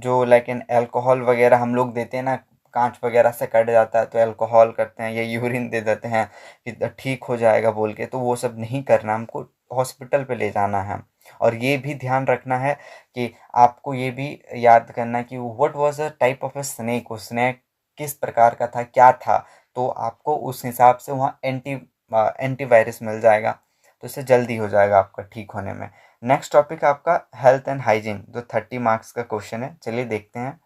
जो लाइक इन अल्कोहल वगैरह हम लोग देते हैं ना, कांच वगैरह से कट जाता है तो अल्कोहल करते हैं या यूरिन दे देते हैं कि ठीक हो जाएगा बोल के, तो वो सब नहीं करना, हमको हॉस्पिटल पे ले जाना है। और ये भी ध्यान रखना है कि आपको ये भी याद करना कि what was a type of a snake, वो स्नेक किस प्रकार का था, क्या था, तो आपको उस हिसाब से वहाँ एंटीवायरस मिल जाएगा, तो इससे जल्दी हो जाएगा आपका ठीक होने में। नेक्स्ट टॉपिक आपका हेल्थ एंड हाइजीन, जो 30 मार्क्स का क्वेश्चन है, चलिए देखते हैं।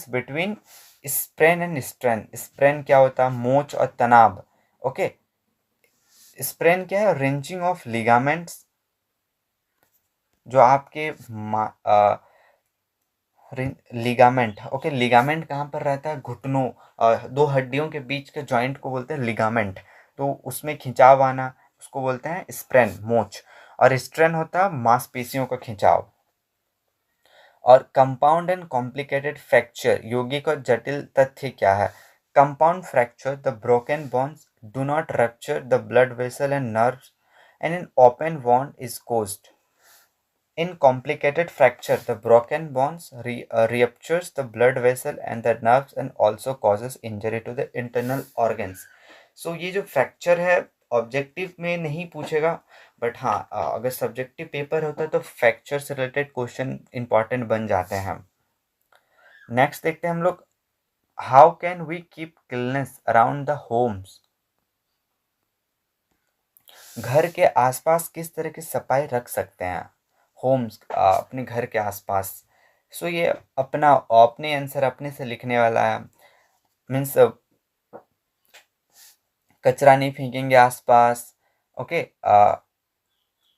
Between sprain and strain, sprain क्या होता है? मोच और तनाव। ओके, स्प्रेन क्या है? रेंचिंग ऑफ लिगामेंट्स, जो आपके लिगामेंट। ओके, लिगामेंट कहाँ पर रहता है? घुटनों, दो हड्डियों के बीच के जॉइंट को बोलते हैं लिगामेंट, तो उसमें खिंचाव आना उसको बोलते हैं स्प्रेन, मोच। और स्ट्रेन होता है मांसपेशियों का खिंचाव। और कंपाउंड एंड कॉम्प्लिकेटेड फ्रैक्चर, यौगिक और जटिल तथ्य क्या है? Compound fracture, the broken bones do not rupture the blood vessel and nerves and an open wound is caused. In complicated fracture, the broken bones ruptures the blood vessel and the nerves and also causes injury to the internal organs. So ये जो fracture है objective में नहीं पूछेगा, but हाँ अगर subjective paper होता है तो फ्रैक्चर से रिलेटेड क्वेश्चन इंपॉर्टेंट बन जाते हैं। नेक्स्ट देखते हैं हम लोग, how can we keep cleanness around the homes, घर के आसपास किस तरह की सफाई रख सकते हैं? होम्स अपने घर के आसपास। सो ये अपना अपने आंसर अपने से लिखने वाला है। मीन्स कचरा नहीं फेंकेंगे आसपास। ओके,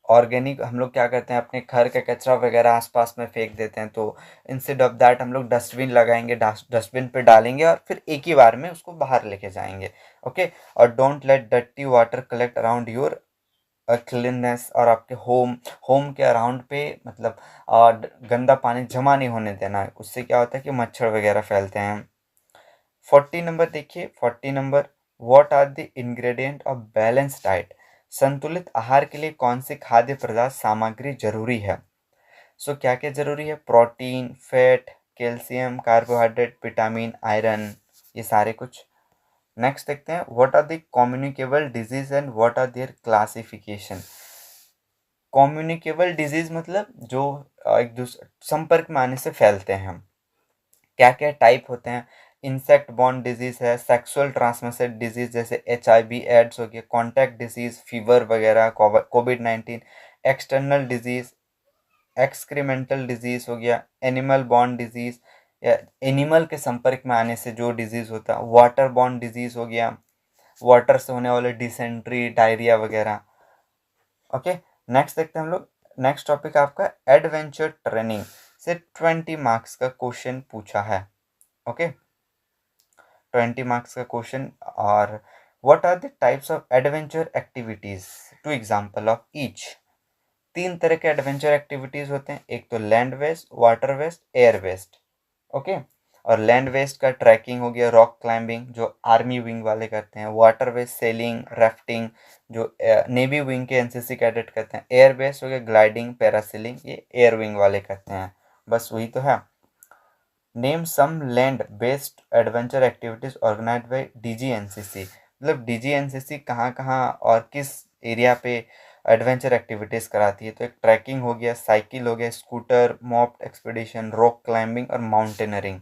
ऑर्गेनिक हम लोग क्या करते हैं, अपने घर का कचरा वगैरह आसपास में फेंक देते हैं, तो इंस्टेड ऑफ दैट हम लोग डस्टबिन लगाएंगे, डस्टबिन पे डालेंगे और फिर एक ही बार में उसको बाहर लेके जाएंगे। ओके, और don't let dirty water collect around your cleanness, और आपके होम होम के अराउंड पे मतलब गंदा पानी जमा नहीं होने देना है, उससे क्या होता है कि मच्छर वगैरह फैलते हैं। 40 नंबर देखिए, 40 number, what are the ingredient of balance diet, संतुलित आहार के लिए कौन सी खाद्य पदार्थ सामग्री जरूरी है? सो क्या क्या जरूरी है? Protein, fat, calcium, carbohydrate, vitamin, iron, ये सारे कुछ। नेक्स्ट देखते हैं, what are the communicable disease and what are their classification. Communicable disease मतलब जो एक दूसरे संपर्क में आने से फैलते हैं हम, क्या क्या टाइप होते हैं। इंसेक्ट बॉर्न डिजीज है, सेक्सुअल ट्रांसमिटेड डिजीज जैसे HIV एड्स हो गया, कॉन्टैक्ट डिजीज फीवर वगैरह, COVID-19, एक्सटर्नल डिजीज, एक्सक्रीमेंटल डिजीज हो गया, एनिमल बॉर्न डिजीज या एनिमल के संपर्क में आने से जो डिजीज होता है, वाटर बॉर्न डिजीज हो गया, वाटर से होने वाले डिसेंट्री डायरिया वगैरह। ओके, नेक्स्ट देखते हैं हम लोग। नेक्स्ट टॉपिक आपका एडवेंचर ट्रेनिंग से 20 मार्क्स का क्वेश्चन पूछा है। ओके, 20 मार्क्स का क्वेश्चन। और what are the types of adventure activities, two example of each. तीन तरह के एडवेंचर एक्टिविटीज होते हैं, एक तो land based, water based, air based. Okay, और लैंड वेस्ट का ट्रैकिंग हो गया, रॉक क्लाइंबिंग जो आर्मी विंग वाले करते हैं, वाटर वेस्ट सेलिंग राफ्टिंग जो नेवी विंग के NCC कैडेट करते हैं, एयर बेस्ड हो गया ग्लाइडिंग पैरासीलिंग ये एयर विंग वाले करते हैं। बस वही तो है। Name some land based adventure activities organised by DGNCC। मतलब DGNCC कहाँ कहाँ और किस एरिया पे एडवेंचर एक्टिविटीज कराती है। तो एक ट्रैकिंग हो गया, साइकिल हो गया, scooter, mopped expedition, rock climbing और माउंटेनरिंग।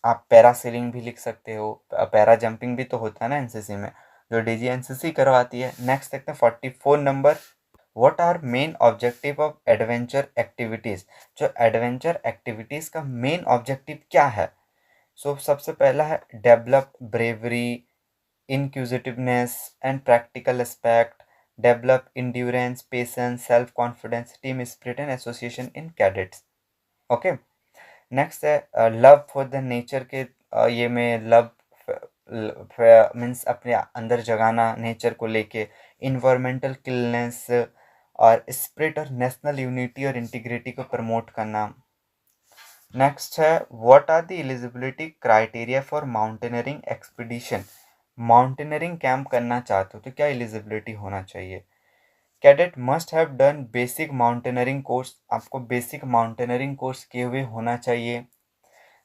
आप पैरासेलिंग भी लिख सकते हो, पैरा जंपिंग भी तो होता है ना एनसीसी में, जो DGNCC करवाती है। नेक्स्ट देखते हैं 44 number, what are main objective of adventure activities. जो एडवेंचर एक्टिविटीज का मेन ऑब्जेक्टिव क्या है। सो सबसे पहला है develop bravery, inquisitiveness and practical aspect, develop endurance, patience, self confidence, team spirit and association in cadets. Okay, next है love for the nature के, ये में लव मीन्स अपने अंदर जगाना नेचर को लेके, इन्वायरमेंटल क्लीननेस और स्पिरिट और नेशनल यूनिटी और इंटीग्रिटी को प्रमोट करना। नेक्स्ट है what are the eligibility criteria for mountaineering expedition. Mountaineering camp करना चाहते हो तो क्या एलिजिबिलिटी होना चाहिए। Cadet must have done basic mountaineering course, आपको बेसिक माउंटेनरिंग कोर्स किए हुए होना चाहिए।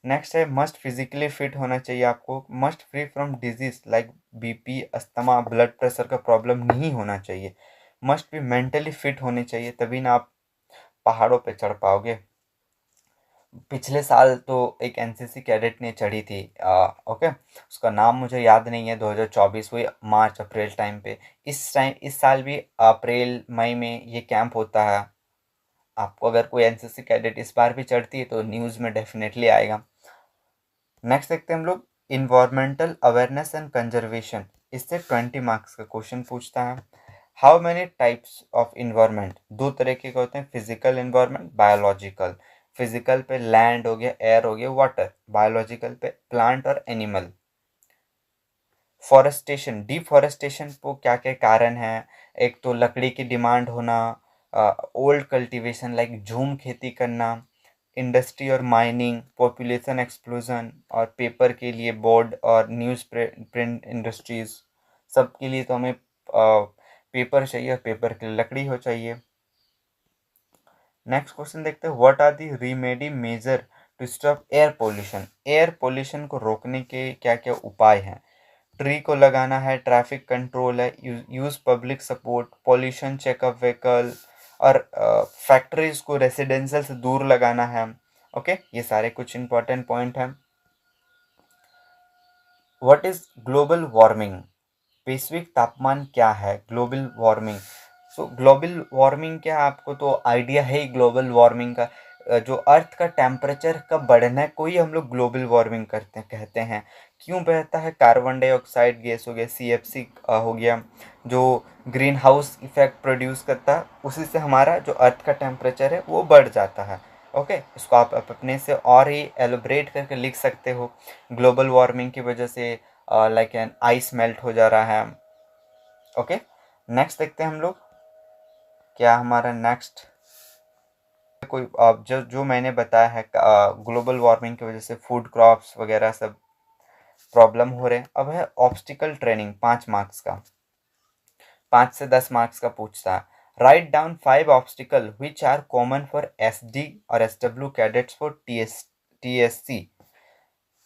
नेक्स्ट है मस्ट फिजिकली फिट होना चाहिए आपको, must free from disease like BP, asthma, blood pressure का प्रॉब्लम नहीं होना चाहिए, मस्ट भी मेंटली फिट होने चाहिए, तभी ना आप पहाड़ों पे चढ़ पाओगे। पिछले साल तो एक NCC कैडेट ने चढ़ी थी, ओके, उसका नाम मुझे याद नहीं है, 2024 हुई मार्च अप्रैल टाइम पे। इस साल भी अप्रैल मई में ये कैंप होता है। आपको अगर कोई NCC कैडेट इस बार भी चढ़ती है तो न्यूज़ में डेफिनेटली आएगा। नेक्स्ट देखते हैं हम लोग इन्वायरमेंटल अवेयरनेस एंड कंजर्वेशन, इससे 20 मार्क्स का क्वेश्चन पूछता है। How many types of environment, दो तरह के होते हैं, फिजिकल इन्वायरमेंट, बायोलॉजिकल। फिजिकल पे लैंड हो गया, एयर हो गया, वाटर। बायोलॉजिकल पे प्लांट और एनिमल। फॉरेस्टेशन, डिफॉरेस्टेशन को क्या क्या कारण है। एक तो लकड़ी की डिमांड होना, ओल्ड कल्टीवेशन लाइक झूम खेती करना, इंडस्ट्री और माइनिंग, पॉपुलेशन एक्सप्लोजन, और पेपर के लिए बोर्ड और न्यूज़ प्रिंट इंडस्ट्रीज, सब के लिए तो हमें पेपर चाहिए और पेपर के लिए लकड़ी हो चाहिए। नेक्स्ट क्वेश्चन देखते हैं, what are the remedy measure to stop air pollution. Air pollution को रोकने के क्या क्या उपाय हैं। ट्री को लगाना है, ट्रैफिक कंट्रोल है, use public support, pollution checkup vehicle, और फैक्ट्रीज को रेसिडेंशियल से दूर लगाना है। ओके, ये सारे कुछ इंपॉर्टेंट पॉइंट हैं। व्हाट इज ग्लोबल वार्मिंग, वैश्विक तापमान क्या है, ग्लोबल वार्मिंग। सो ग्लोबल वार्मिंग क्या है, आपको तो आइडिया है ही ग्लोबल वार्मिंग का। जो अर्थ का टेम्परेचर का बढ़ना है कोई हम लोग ग्लोबल वार्मिंग करते हैं, कहते हैं। क्यों बढ़ता है, कार्बन डाइऑक्साइड गैस हो गया, CFC हो गया, जो ग्रीन हाउस इफेक्ट प्रोड्यूस करता है, उसी से हमारा जो अर्थ का टेम्परेचर है वो बढ़ जाता है। ओके, इसको आप अपने से और ही एलोब्रेट करके लिख सकते हो। ग्लोबल वार्मिंग की वजह से लाइक एन आइस मेल्ट हो जा रहा है। ओके, नेक्स्ट देखते हैं हम लोग, क्या हमारा नेक्स्ट कोई जो जो मैंने बताया है ग्लोबल वार्मिंग की वजह से फूड क्रॉप्स वगैरह सब प्रॉब्लम हो रहे हैं। अब है ऑब्स्टिकल ट्रेनिंग, 5 मार्क्स का, 5 से 10 मार्क्स का पूछता है। Write down 5 obstacle which are common for SD और SW cadets for TSC।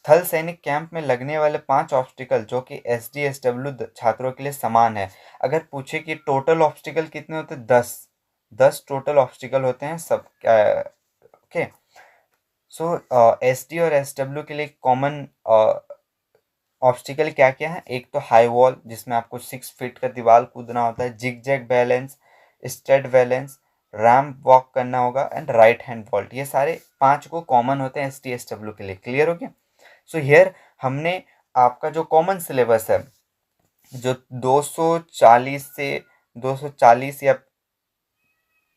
Thal सैनिक कैंप में लगने वाले 5 ऑब्स्टिकल जो कि SDSW छात्रों के लिए समान है। अगर पूछे कि टोटल ऑब्स्टिकल कितने होते हैं, 10 टोटल ऑब्स्टिकल होते हैं सब। ओके, सो SD और SW के लिए कॉमन ऑब्स्टिकल क्या क्या है? एक तो हाई वॉल जिसमें आपको 6 फीट का दीवार कूदना होता है, जिग जैग बैलेंस, स्टेड बैलेंस, रैम्प वॉक करना होगा एंड राइट हैंड वॉल्ट। ये सारे 5 को कॉमन होते हैं STSW के लिए। क्लियर हो गया? सो हियर हमने आपका जो कॉमन सिलेबस है, जो 240 या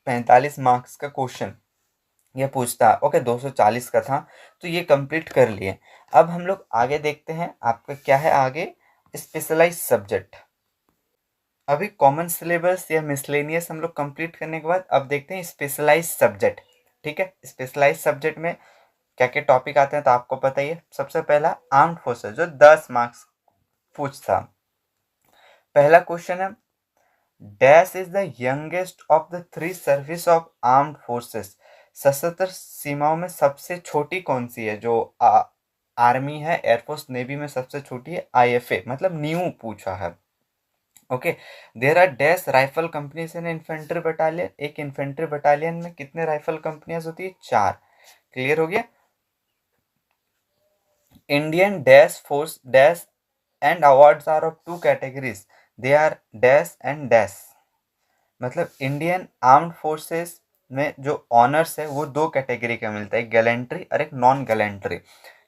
45 मार्क्स का क्वेश्चन ये पूछता है, ओके 240 का था, तो ये कंप्लीट कर लिए। अब हम लोग आगे देखते हैं आपका क्या है आगे, स्पेशलाइज सब्जेक्ट। अभी कॉमन सिलेबस या मिसलेनियस हम लोग कंप्लीट करने के बाद अब देखते हैं स्पेशलाइज सब्जेक्ट। ठीक है, स्पेशलाइज सब्जेक्ट में क्या क्या टॉपिक आते हैं तो आपको पता ही है। सबसे पहला आर्म्ड फोर्सेस, जो 10 मार्क्स पूछता। पहला क्वेश्चन है, dash is the youngest of the 3 service of armed forces. सशस्त्र सीमाओं में सबसे छोटी कौन सी है? जो आर्मी है, एयरफोर्स, नेवी में सबसे छोटी है IFA, मतलब न्यू पूछा है। Okay, there are dash rifle companies in infantry battalion. एक इन्फेंट्री बटालियन में कितने राइफल कंपनियां होती है? 4। क्लियर हो गया? Indian dash force dash and awards are of 2 categories, they are dash and dash. मतलब इंडियन आर्म्ड फोर्सेस में जो ऑनर्स है वो 2 कैटेगरी का मिलता है, एक गैलेंट्री और एक नॉन गैलेंट्री।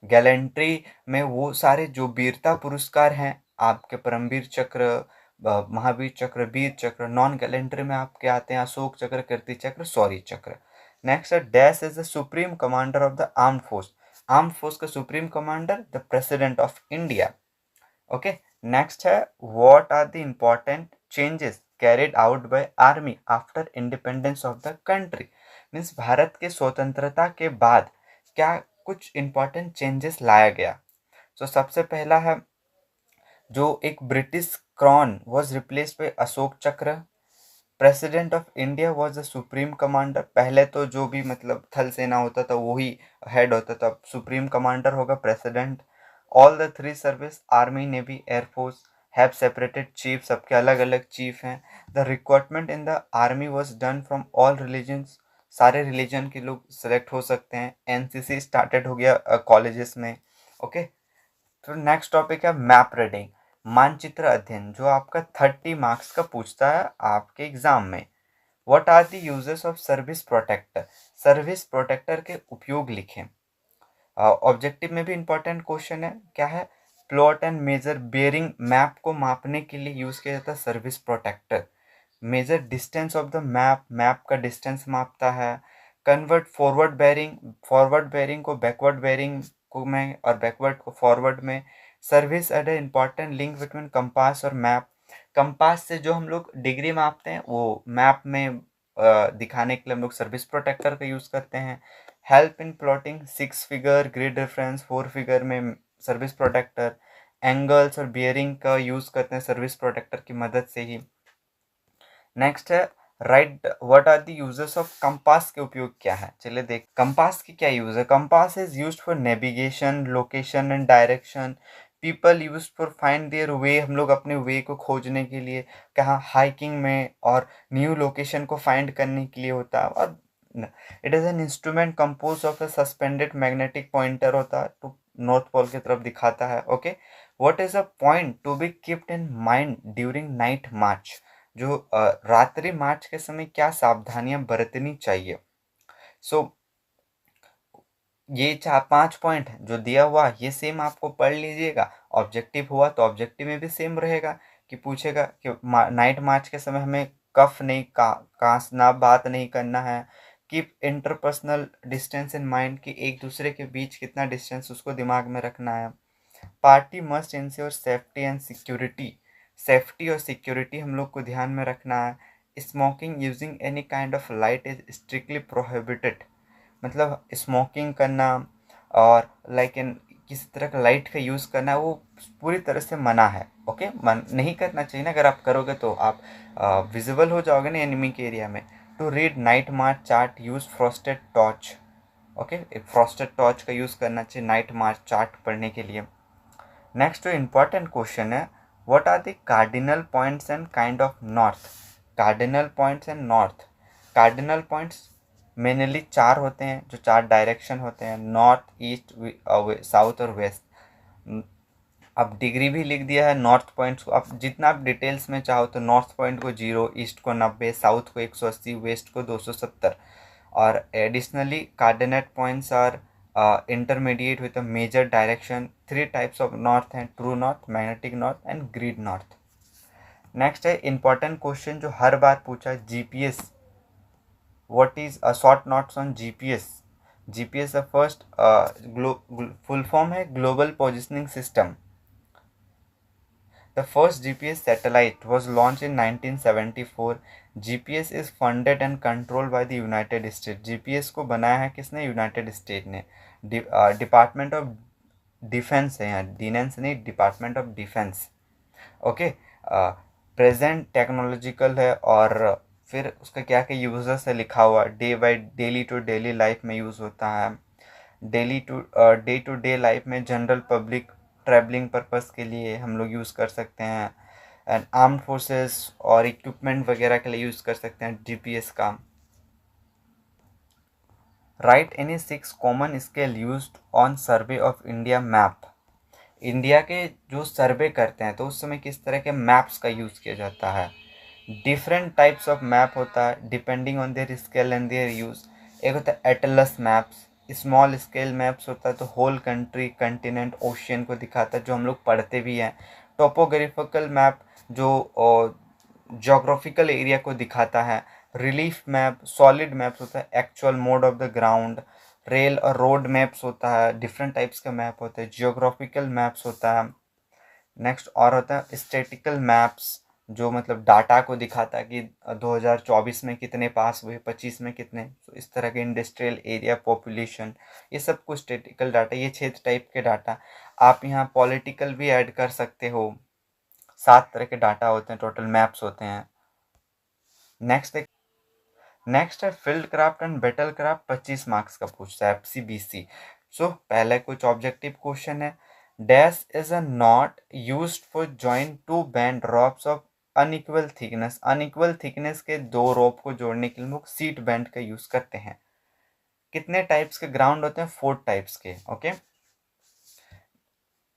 गैलेंट्री में वो सारे जो वीरता पुरस्कार हैं, आपके परमवीर चक्र, महावीर चक्र, वीर चक्र। नॉन गैलेंट्री में आपके आते हैं अशोक चक्र, कीर्ति चक्र, शौर्य चक्र। नेक्स्ट है dash is the supreme commander of the armed force. Armed force का supreme commander the president of India. Okay, next है what are the important changes carried out by army after independence of the country. Means Bharat के स्वतंत्रता के बाद क्या कुछ important changes लाया गया। सो सबसे पहला है, जो एक British crown was replaced by Ashoka Chakra. President of India was the supreme commander. पहले तो जो भी मतलब थल सेना होता था वही हेड होता था, सुप्रीम कमांडर होगा president. All the 3 service, army, navy, air force, have separated chief, सबके अलग अलग चीफ हैं। The recruitment in the army was done from all religions, सारे रिलीजन के लोग सेलेक्ट हो सकते हैं। NCC स्टार्टेड हो गया कॉलेजेस में। ओके, तो नेक्स्ट टॉपिक है मैप रीडिंग, मानचित्र अध्ययन, जो आपका 30 मार्क्स का पूछता है आपके एग्जाम में। What are the uses of service protractor. Service protractor के उपयोग लिखें। ऑब्जेक्टिव में भी इंपॉर्टेंट क्वेश्चन है, क्या है? Plot and measure bearing, map को मापने के लिए यूज किया जाता है service protractor. Measure distance of the map, map का डिस्टेंस मापता है। Convert forward bearing, forward bearing को बैकवर्ड बेयरिंग को में और बैकवर्ड को फॉरवर्ड में। Service at a important link between compass और मैप। कंपास से जो हम लोग डिग्री मापते हैं वो मैप में दिखाने के लिए हम लोग सर्विस प्रोटेक्टर का यूज़ करते हैं। Help in plotting 6 figure grid reference, 4 figure में सर्विस प्रोटेक्टर। एंगल्स और बियरिंग का यूज़ करते हैं सर्विस प्रोटेक्टर की मदद से ही। नेक्स्ट है write what are the uses of compass, के उपयोग क्या है? चलिए देख, कंपास की क्या यूज है। Compass is used for navigation, location and direction. People use for find their way, हम लोग अपने वे को खोजने के लिए, कहाँ हाइकिंग में और न्यू लोकेशन को फाइंड करने के लिए होता है। और it is an instrument compose of a suspended magnetic pointer होता है, तो नॉर्थ पोल की तरफ दिखाता है। Okay, what is a point to be keeped in mind during night march. जो रात्रि मार्च के समय क्या सावधानियां बरतनी चाहिए। सो ये 4-5 पॉइंट है जो दिया हुआ, ये सेम आपको पढ़ लीजिएगा। ऑब्जेक्टिव हुआ तो ऑब्जेक्टिव में भी सेम रहेगा कि पूछेगा कि नाइट मार्च के समय हमें कफ नहीं कांसना, बात नहीं करना है। Keep interpersonal distance in mind, कि एक दूसरे के बीच कितना डिस्टेंस उसको दिमाग में रखना है। Party must ensure safety and security, safety और सिक्योरिटी हम लोग को ध्यान में रखना है। Smoking using any kind of light is strictly prohibited, मतलब स्मोकिंग करना और लाइक इन किसी तरह का लाइट का यूज़ करना वो पूरी तरह से मना है। ओके, मन नहीं करना चाहिए ना, अगर आप करोगे तो आप विजिबल हो जाओगे ना एनिमी के एरिया में। To read night march chart use frosted torch. Okay, एक फ्रॉस्टेड टॉर्च का यूज़ करना चाहिए नाइट मार्च चार्ट पढ़ने के लिए। नेक्स्ट जो इम्पॉर्टेंट क्वेश्चन है, what are the cardinal points and kind of north. Cardinal points and north, cardinal points mainly चार होते हैं, जो चार डायरेक्शन होते हैं, नॉर्थ, ईस्ट, साउथ और वेस्ट। अब डिग्री भी लिख दिया है नॉर्थ पॉइंट्स को, अब जितना आप डिटेल्स में चाहो तो नॉर्थ पॉइंट को 0, ईस्ट को 90, साउथ को 180, वेस्ट को 270। और additionally cardinal points are intermediate with a major direction. Three types of north हैं, true north, magnetic north and grid north. Next है इंपॉर्टेंट क्वेश्चन जो हर बार पूछा है, GPS. What is a short notes on GPS. GPS the first full form है global positioning system. The first GPS satellite was launched in 1974. GPS is funded and controlled by the United States. GPS को बनाया है किसने? United state ने। Department of defence है यहाँ, defence नहीं, department of defence. Okay, present technological है, और फिर उसका क्या क्या यूजर से लिखा हुआ, डेली टू डेली लाइफ में यूज़ होता है, डे टू डे लाइफ में जनरल पब्लिक ट्रैवलिंग पर्पस के लिए हम लोग यूज़ कर सकते हैं, एंड आर्म्ड फोर्सेस और इक्विपमेंट वगैरह के लिए यूज़ कर सकते हैं जीपीएस का। Right any 6 common scale used on survey of India map. India के जो सर्वे करते हैं तो उस समय किस तरह के मैप्स का यूज़ किया जाता है। डिफरेंट टाइप्स ऑफ मैप होता है depending on their scale and there use. एक होता है Atlas maps, small scale maps होता है तो होल कंट्री, कंटिनेंट, ओशियन को दिखाता है, जो हम लोग पढ़ते भी हैं। टोपोग्राफिकल मैप जो जोग्राफिकल एरिया को दिखाता है। रिलीफ मैप, सॉलिड मैप्स होता है, actual mode of the ground. Rail और रोड मैप्स होता है, डिफरेंट टाइप्स का मैप होता है। जियोग्राफिकल मैप्स होता है। नेक्स्ट और होता है स्टैटिकल मैप्स, जो मतलब डाटा को दिखाता है कि 2024 में कितने पास हुए, 25 में कितने, तो इस तरह के इंडस्ट्रियल एरिया, पॉपुलेशन, ये सब कुछ स्टैटिकल डाटा, ये 6 टाइप के डाटा। आप यहाँ पॉलिटिकल भी ऐड कर सकते हो। 7 तरह के डाटा होते हैं, टोटल मैप्स होते हैं। नेक्स्ट है field craft and battle craft, 25 marks का पूछता है एफसीबीसी। सो पहले कुछ ऑब्जेक्टिव क्वेश्चन है। Dash is a knot used for join to band ropes of unequal thickness. Unequal thickness के दो रोप को जोड़ने के लिए लोग सीट बैंड का यूज करते हैं। कितने टाइप्स के ग्राउंड होते हैं? 4 टाइप्स के। Okay,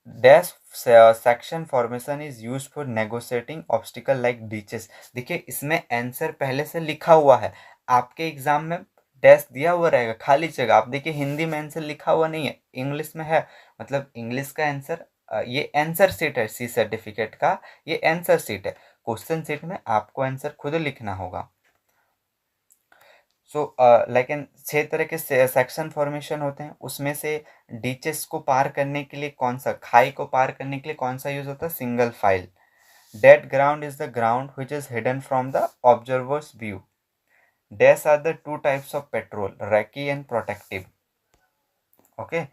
dash section formation is use for negotiating obstacle like ditches. देखिए इसमें आंसर पहले से लिखा हुआ है, आपके एग्जाम में डैश दिया हुआ रहेगा, खाली जगह। आप देखिए हिंदी में आंसर लिखा हुआ नहीं है, इंग्लिश में है, मतलब इंग्लिश का आंसर। ये आंसर सीट है सी सर्टिफिकेट का, ये आंसर सीट है। क्वेश्चन सीट में आपको आंसर खुद लिखना होगा। सो लाइक इन 6 तरह के सेक्शन फॉर्मेशन होते हैं, उसमें से डीचेस को पार करने के लिए कौन सा, खाई को पार करने के लिए कौन सा यूज होता है? Single file. Dead ground is the ground which is hidden from the observer's view. Dash are the 2 types of patrol, recce and protective. Okay,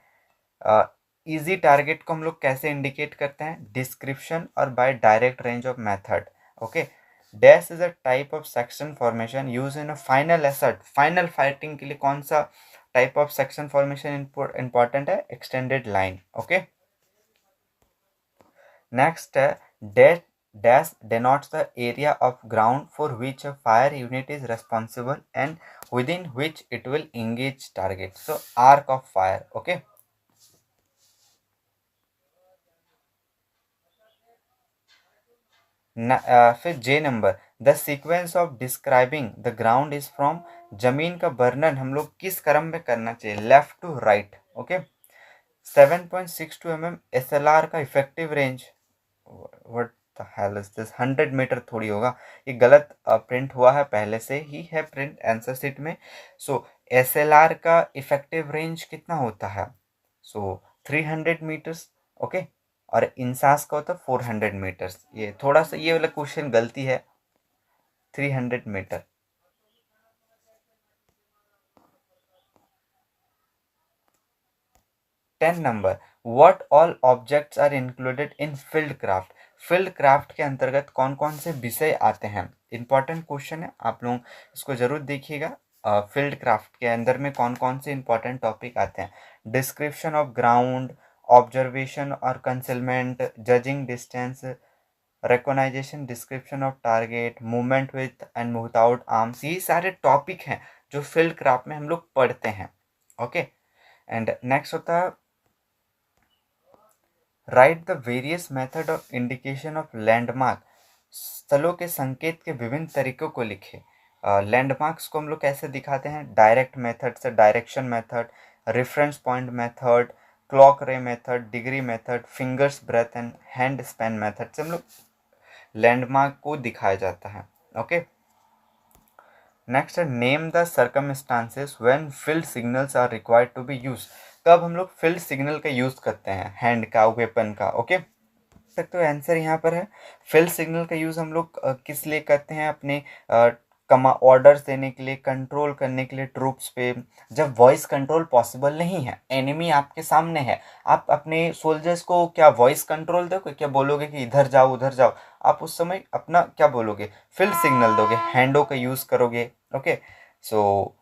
easy target को हम लोग कैसे इंडिकेट करते हैं? डिस्क्रिप्शन और by direct range of method. Okay, dash is a type of section formation use in a final assault. Final fighting के लिए कौन सा type of section formation important है? Extended line. ओके, नेक्स्ट है dash denotes the area of ground for which a fire unit is responsible and within which it will engage target. So arc of fire. Okay, फिर J number, the sequence of describing the ground is from. जमीन का वर्णन हम लोग किस क्रम में करना चाहिए? Left to right. Okay, 7.62 mm SLR का effective range, what the hell is this, 100 metre थोड़ी होगा, ये गलत प्रिंट हुआ है, पहले से ही है प्रिंट आंसर शीट में। सो SLR का इफेक्टिव रेंज कितना होता है? सो 300 मीटर्स। ओके, और इंसास का होता है 400 मीटर्स। ये थोड़ा सा ये वाला क्वेश्चन गलती है, 300 metre. 10 number, what all objects are included in field craft. Field craft के अंतर्गत कौन कौन से विषय आते हैं? इंपॉर्टेंट क्वेश्चन है, आप लोग इसको जरूर देखिएगा। फील्ड क्राफ्ट के अंदर में कौन कौन से इंपॉर्टेंट टॉपिक आते हैं? डिस्क्रिप्शन ऑफ ग्राउंड, ऑब्जर्वेशन और concealment, judging distance, recognition, description of target, movement with and without arms, ये सारे टॉपिक हैं जो फील्ड क्राफ्ट में हम लोग पढ़ते हैं. ओके. एंड नेक्स्ट होता है right the various method of indication of landmark, स्थलों के संकेत के विभिन्न तरीकों को लिखे. लैंडमार्क्स को हम लोग कैसे दिखाते हैं? डायरेक्ट मेथड से, direction method, reference point method, clock ray method, degree method, fingers breadth and hand span method से हम लोग लैंडमार्क को दिखाया जाता है. ओके. नेक्स्ट है name the circumstances when field signals are required to be use. कब हम लोग फील्ड सिग्नल का यूज करते हैं? हैंड का, वेपन का. ओके. तो आंसर यहाँ पर है फील्ड सिग्नल का यूज़ हम लोग किस लिए करते हैं? अपने ऑर्डर्स देने के लिए, कंट्रोल करने के लिए ट्रूप्स पे. जब वॉइस कंट्रोल पॉसिबल नहीं है, एनिमी आपके सामने है, आप अपने सोल्जर्स को क्या वॉइस कंट्रोल दोगे? क्या बोलोगे कि इधर जाओ उधर जाओ? आप उस समय अपना क्या बोलोगे? फील्ड सिग्नल दोगे, हैंडों का यूज़ करोगे. ओके. सो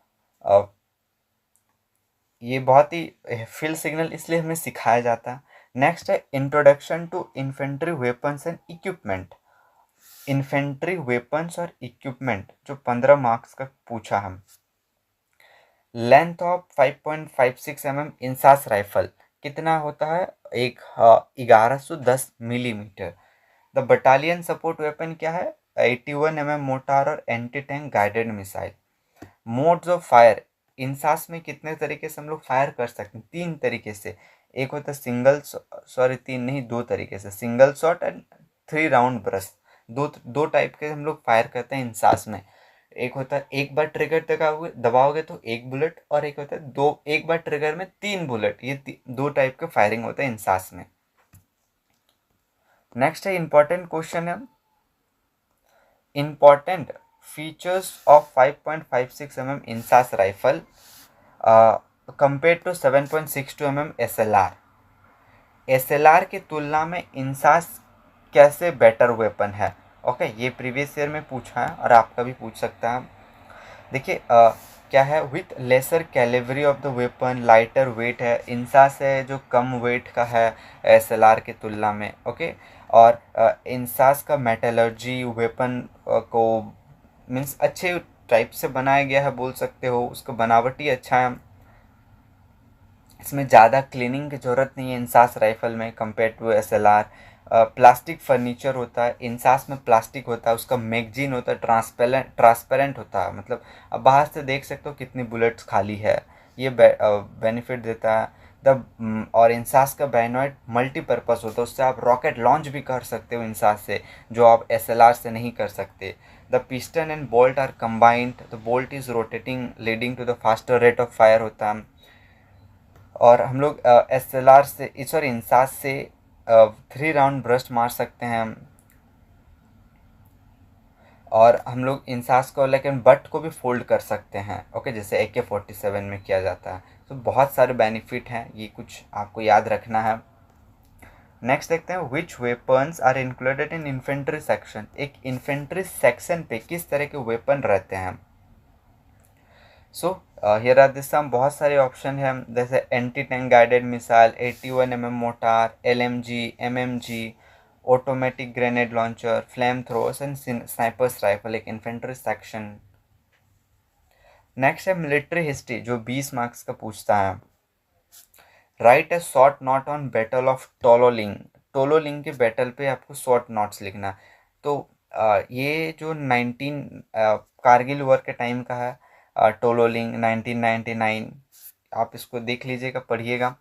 ये बहुत ही फील्ड सिग्नल इसलिए हमें सिखाया जाता है. नेक्स्ट है introduction to infantry weapons and equipment. Infantry weapons और इक्विपमेंट जो 15 मार्क्स का पूछा हम. Length of 5.56 mm INSAS rifle कितना होता है? 1110 millimetre. The battalion support weapon क्या है? 81 mm मोटार और anti tank guided missile. Modes of fire, INSAS में कितने तरीके से हम लोग फायर कर सकते हैं? 3 तरीके से. एक होता है सिंगल, सॉरी 3 नहीं, 2 तरीके से, single shot and 3 round burst. दो टाइप के हम लोग फायर करते हैं इंसास में. एक होता है एक बार ट्रिगर दबाओगे तो 1 बुलेट, और एक होता है एक बार ट्रिगर में 3 बुलेट. ये 2 टाइप के फायरिंग होता है इंसास में. नेक्स्ट है इंपॉर्टेंट क्वेश्चन है important features of 5.56 mm INSAS rifle compare to 7.62 mm SLR. SLR की तुलना में इंसास कैसे बेटर वेपन है? ओके. ये प्रीवियस ईयर में पूछा है और आपका भी पूछ सकता है. देखिए क्या है, with lesser calibre of the weapon, lighter weight है. इंसास है जो कम वेट का है SLR की तुलना में. ओके. और इंसास का मेटलर्जी वेपन को मीन्स अच्छे टाइप से बनाया गया है बोल सकते हो. उसका बनावटी अच्छा है. इसमें ज़्यादा क्लीनिंग की ज़रूरत नहीं है इंसास राइफल में compare to SLR. Plastic furniture होता है इंसास में, प्लास्टिक होता है, उसका मैगजीन होता है ट्रांसपेरेंट होता है. मतलब अब बाहर से देख सकते हो कितनी बुलेट्स खाली है. ये बेनिफिट देता है. और इंसास का बैनॉइट मल्टीपर्पज़ होता है, उससे आप रॉकेट लॉन्च भी कर सकते हो इंसास से, जो आप SLR से नहीं कर सकते. The piston and bolt are combined, the bolt is rotating leading to the faster rate of fire होता है. और हम लोग SLR से, सॉरी इंसास से 3 राउंड ब्रस्ट मार सकते हैं. और हम लोग इंसास को लेकिन बट को भी फोल्ड कर सकते हैं. ओके. जैसे AK-47 में किया जाता है. तो बहुत सारे बेनिफिट हैं, ये कुछ आपको याद रखना है. नेक्स्ट देखते हैं which weapons are included in infantry section. एक इन्फेंट्री सेक्शन पे किस तरह के वेपन रहते हैं? So here are this some, बहुत सारे ऑप्शन हैं. जैसे anti tank guided missile, 81 mm mortar, LMG, MMG, automatic grenade launcher, flame throwers and snipers rifle. एक इन्फेंट्री सेक्शन. नेक्स्ट है मिलिट्री हिस्ट्री जो 20 मार्क्स का पूछता है. Write a short note on battle of Tololing. Tololing के बैटल पे आपको शॉर्ट नोट्स लिखना. तो ये जो 19 कारगिल वॉर के टाइम का है. टोलोलिंग 1999. आप इसको देख लीजिएगा, पढ़िएगा.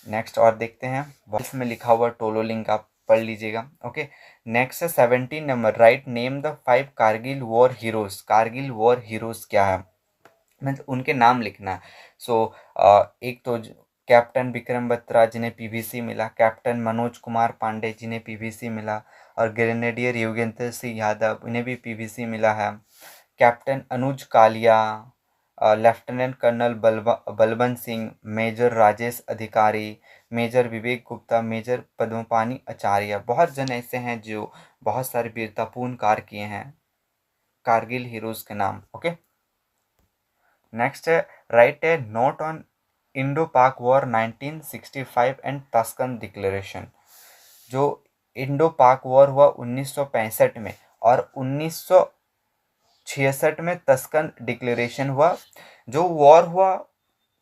नेक्स्ट और देखते हैं, वॉइस में लिखा हुआ टोलोलिंग का पढ़ लीजिएगा. ओके. नेक्स्ट है 17 number. Write name the 5 Kargil war heroes. Kargil war heroes क्या है? मतलब उनके नाम लिखना है. सो एक तो कैप्टन विक्रम बत्रा जिन्हें PVC मिला, कैप्टन मनोज कुमार पांडे जिन्हें PVC मिला, और ग्रेनेडियर योगेंद्र सिंह यादव इन्हें भी PVC मिला है. Captain Anuj Kalia, lieutenant colonel Balwant Singh, major Rajesh Adhikari, major Vivek Gupta, major Padmapani Acharya. बहुत जन ऐसे हैं जो बहुत सारे वीरतापूर्ण कार्य किए हैं. कारगिल हीरोज के नाम. ओके. नेक्स्ट है write A note on Indo पाक वॉर 1965 एंड तस्कन डिक्लेरेशन। जो इंडो पाक वॉर हुआ 1965 में और 1966 में तस्कन डिक्लेरेशन हुआ। जो वॉर हुआ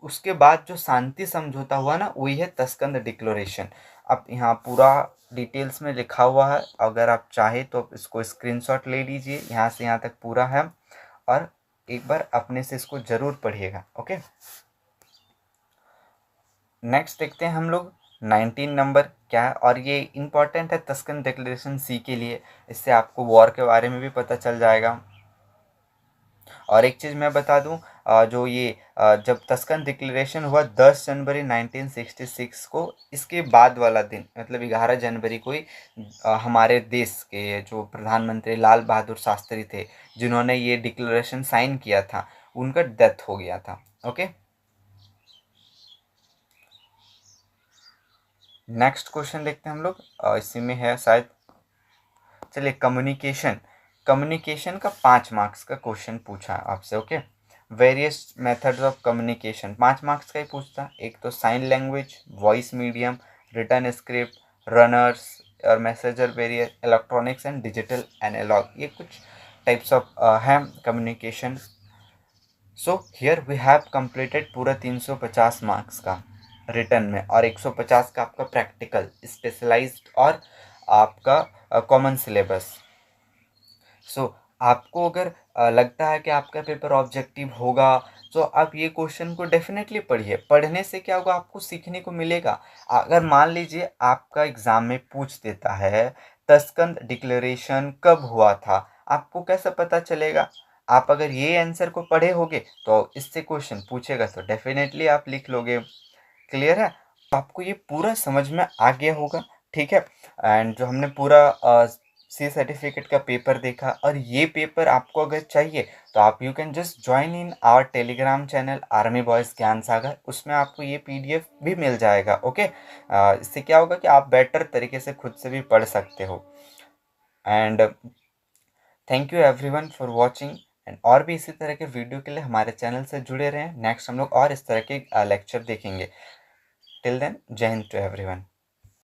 उसके बाद जो शांति समझौता हुआ ना, वही है तस्कंद डिक्लेरेशन। अब यहाँ पूरा डिटेल्स में लिखा हुआ है, अगर आप चाहे तो इसको स्क्रीनशॉट ले लीजिए, यहाँ से यहाँ तक पूरा है, और एक बार अपने से इसको ज़रूर पढ़िएगा। ओके, नेक्स्ट देखते हैं हम लोग 19 नंबर क्या है, और ये इम्पॉर्टेंट है तस्कंद डिक्लेरेशन सी के लिए, इससे आपको वॉर के बारे में भी पता चल जाएगा। और एक चीज़ मैं बता दूं, जो ये जब तस्कन डिक्लेरेशन हुआ 10 जनवरी 1966 को, इसके बाद वाला दिन मतलब 11 जनवरी को ही हमारे देश के जो प्रधानमंत्री लाल बहादुर शास्त्री थे, जिन्होंने ये डिक्लेरेशन साइन किया था, उनका डेथ हो गया था। ओके, नेक्स्ट क्वेश्चन देखते हैं हम लोग, इसी में है शायद। चलिए, कम्युनिकेशन, कम्युनिकेशन का 5 मार्क्स का क्वेश्चन पूछा है आपसे। Okay, various methods of communication 5 marks का ही पूछता। एक तो sign language, voice medium, written script, runners और messenger barrier, electronics and digital analog, ये कुछ टाइप्स ऑफ हैं communication. So here we have completed पूरा 350 मार्क्स का रिटर्न में, और 150 का आपका प्रैक्टिकल स्पेशलाइज्ड और आपका कॉमन सिलेबस। सो आपको अगर लगता है कि आपका पेपर ऑब्जेक्टिव होगा, तो आप ये क्वेश्चन को डेफिनेटली पढ़िए। पढ़ने से क्या होगा, आपको सीखने को मिलेगा। अगर मान लीजिए आपका एग्ज़ाम में पूछ देता है तस्कंद डिक्लेरेशन कब हुआ था, आपको कैसे पता चलेगा? आप अगर ये आंसर को पढ़े होगे तो इससे क्वेश्चन पूछेगा तो डेफिनेटली आप लिख लोगे। क्लियर है? आपको ये पूरा समझ में आ गया होगा। ठीक है, एंड जो हमने पूरा सी सर्टिफिकेट का पेपर देखा, और ये पेपर आपको अगर चाहिए तो आप you can just join in our Telegram channel army boys Gyan Sagar, उसमें आपको ये पीडीएफ भी मिल जाएगा। ओके, इससे क्या होगा कि आप बेटर तरीके से खुद से भी पढ़ सकते हो। And thank you everyone for watching, and और भी इसी तरह के वीडियो के लिए हमारे चैनल से जुड़े रहें। नेक्स्ट हम लोग और इस तरह के लेक्चर देखेंगे। टिल देन, जय हिंद टू एवरीवन।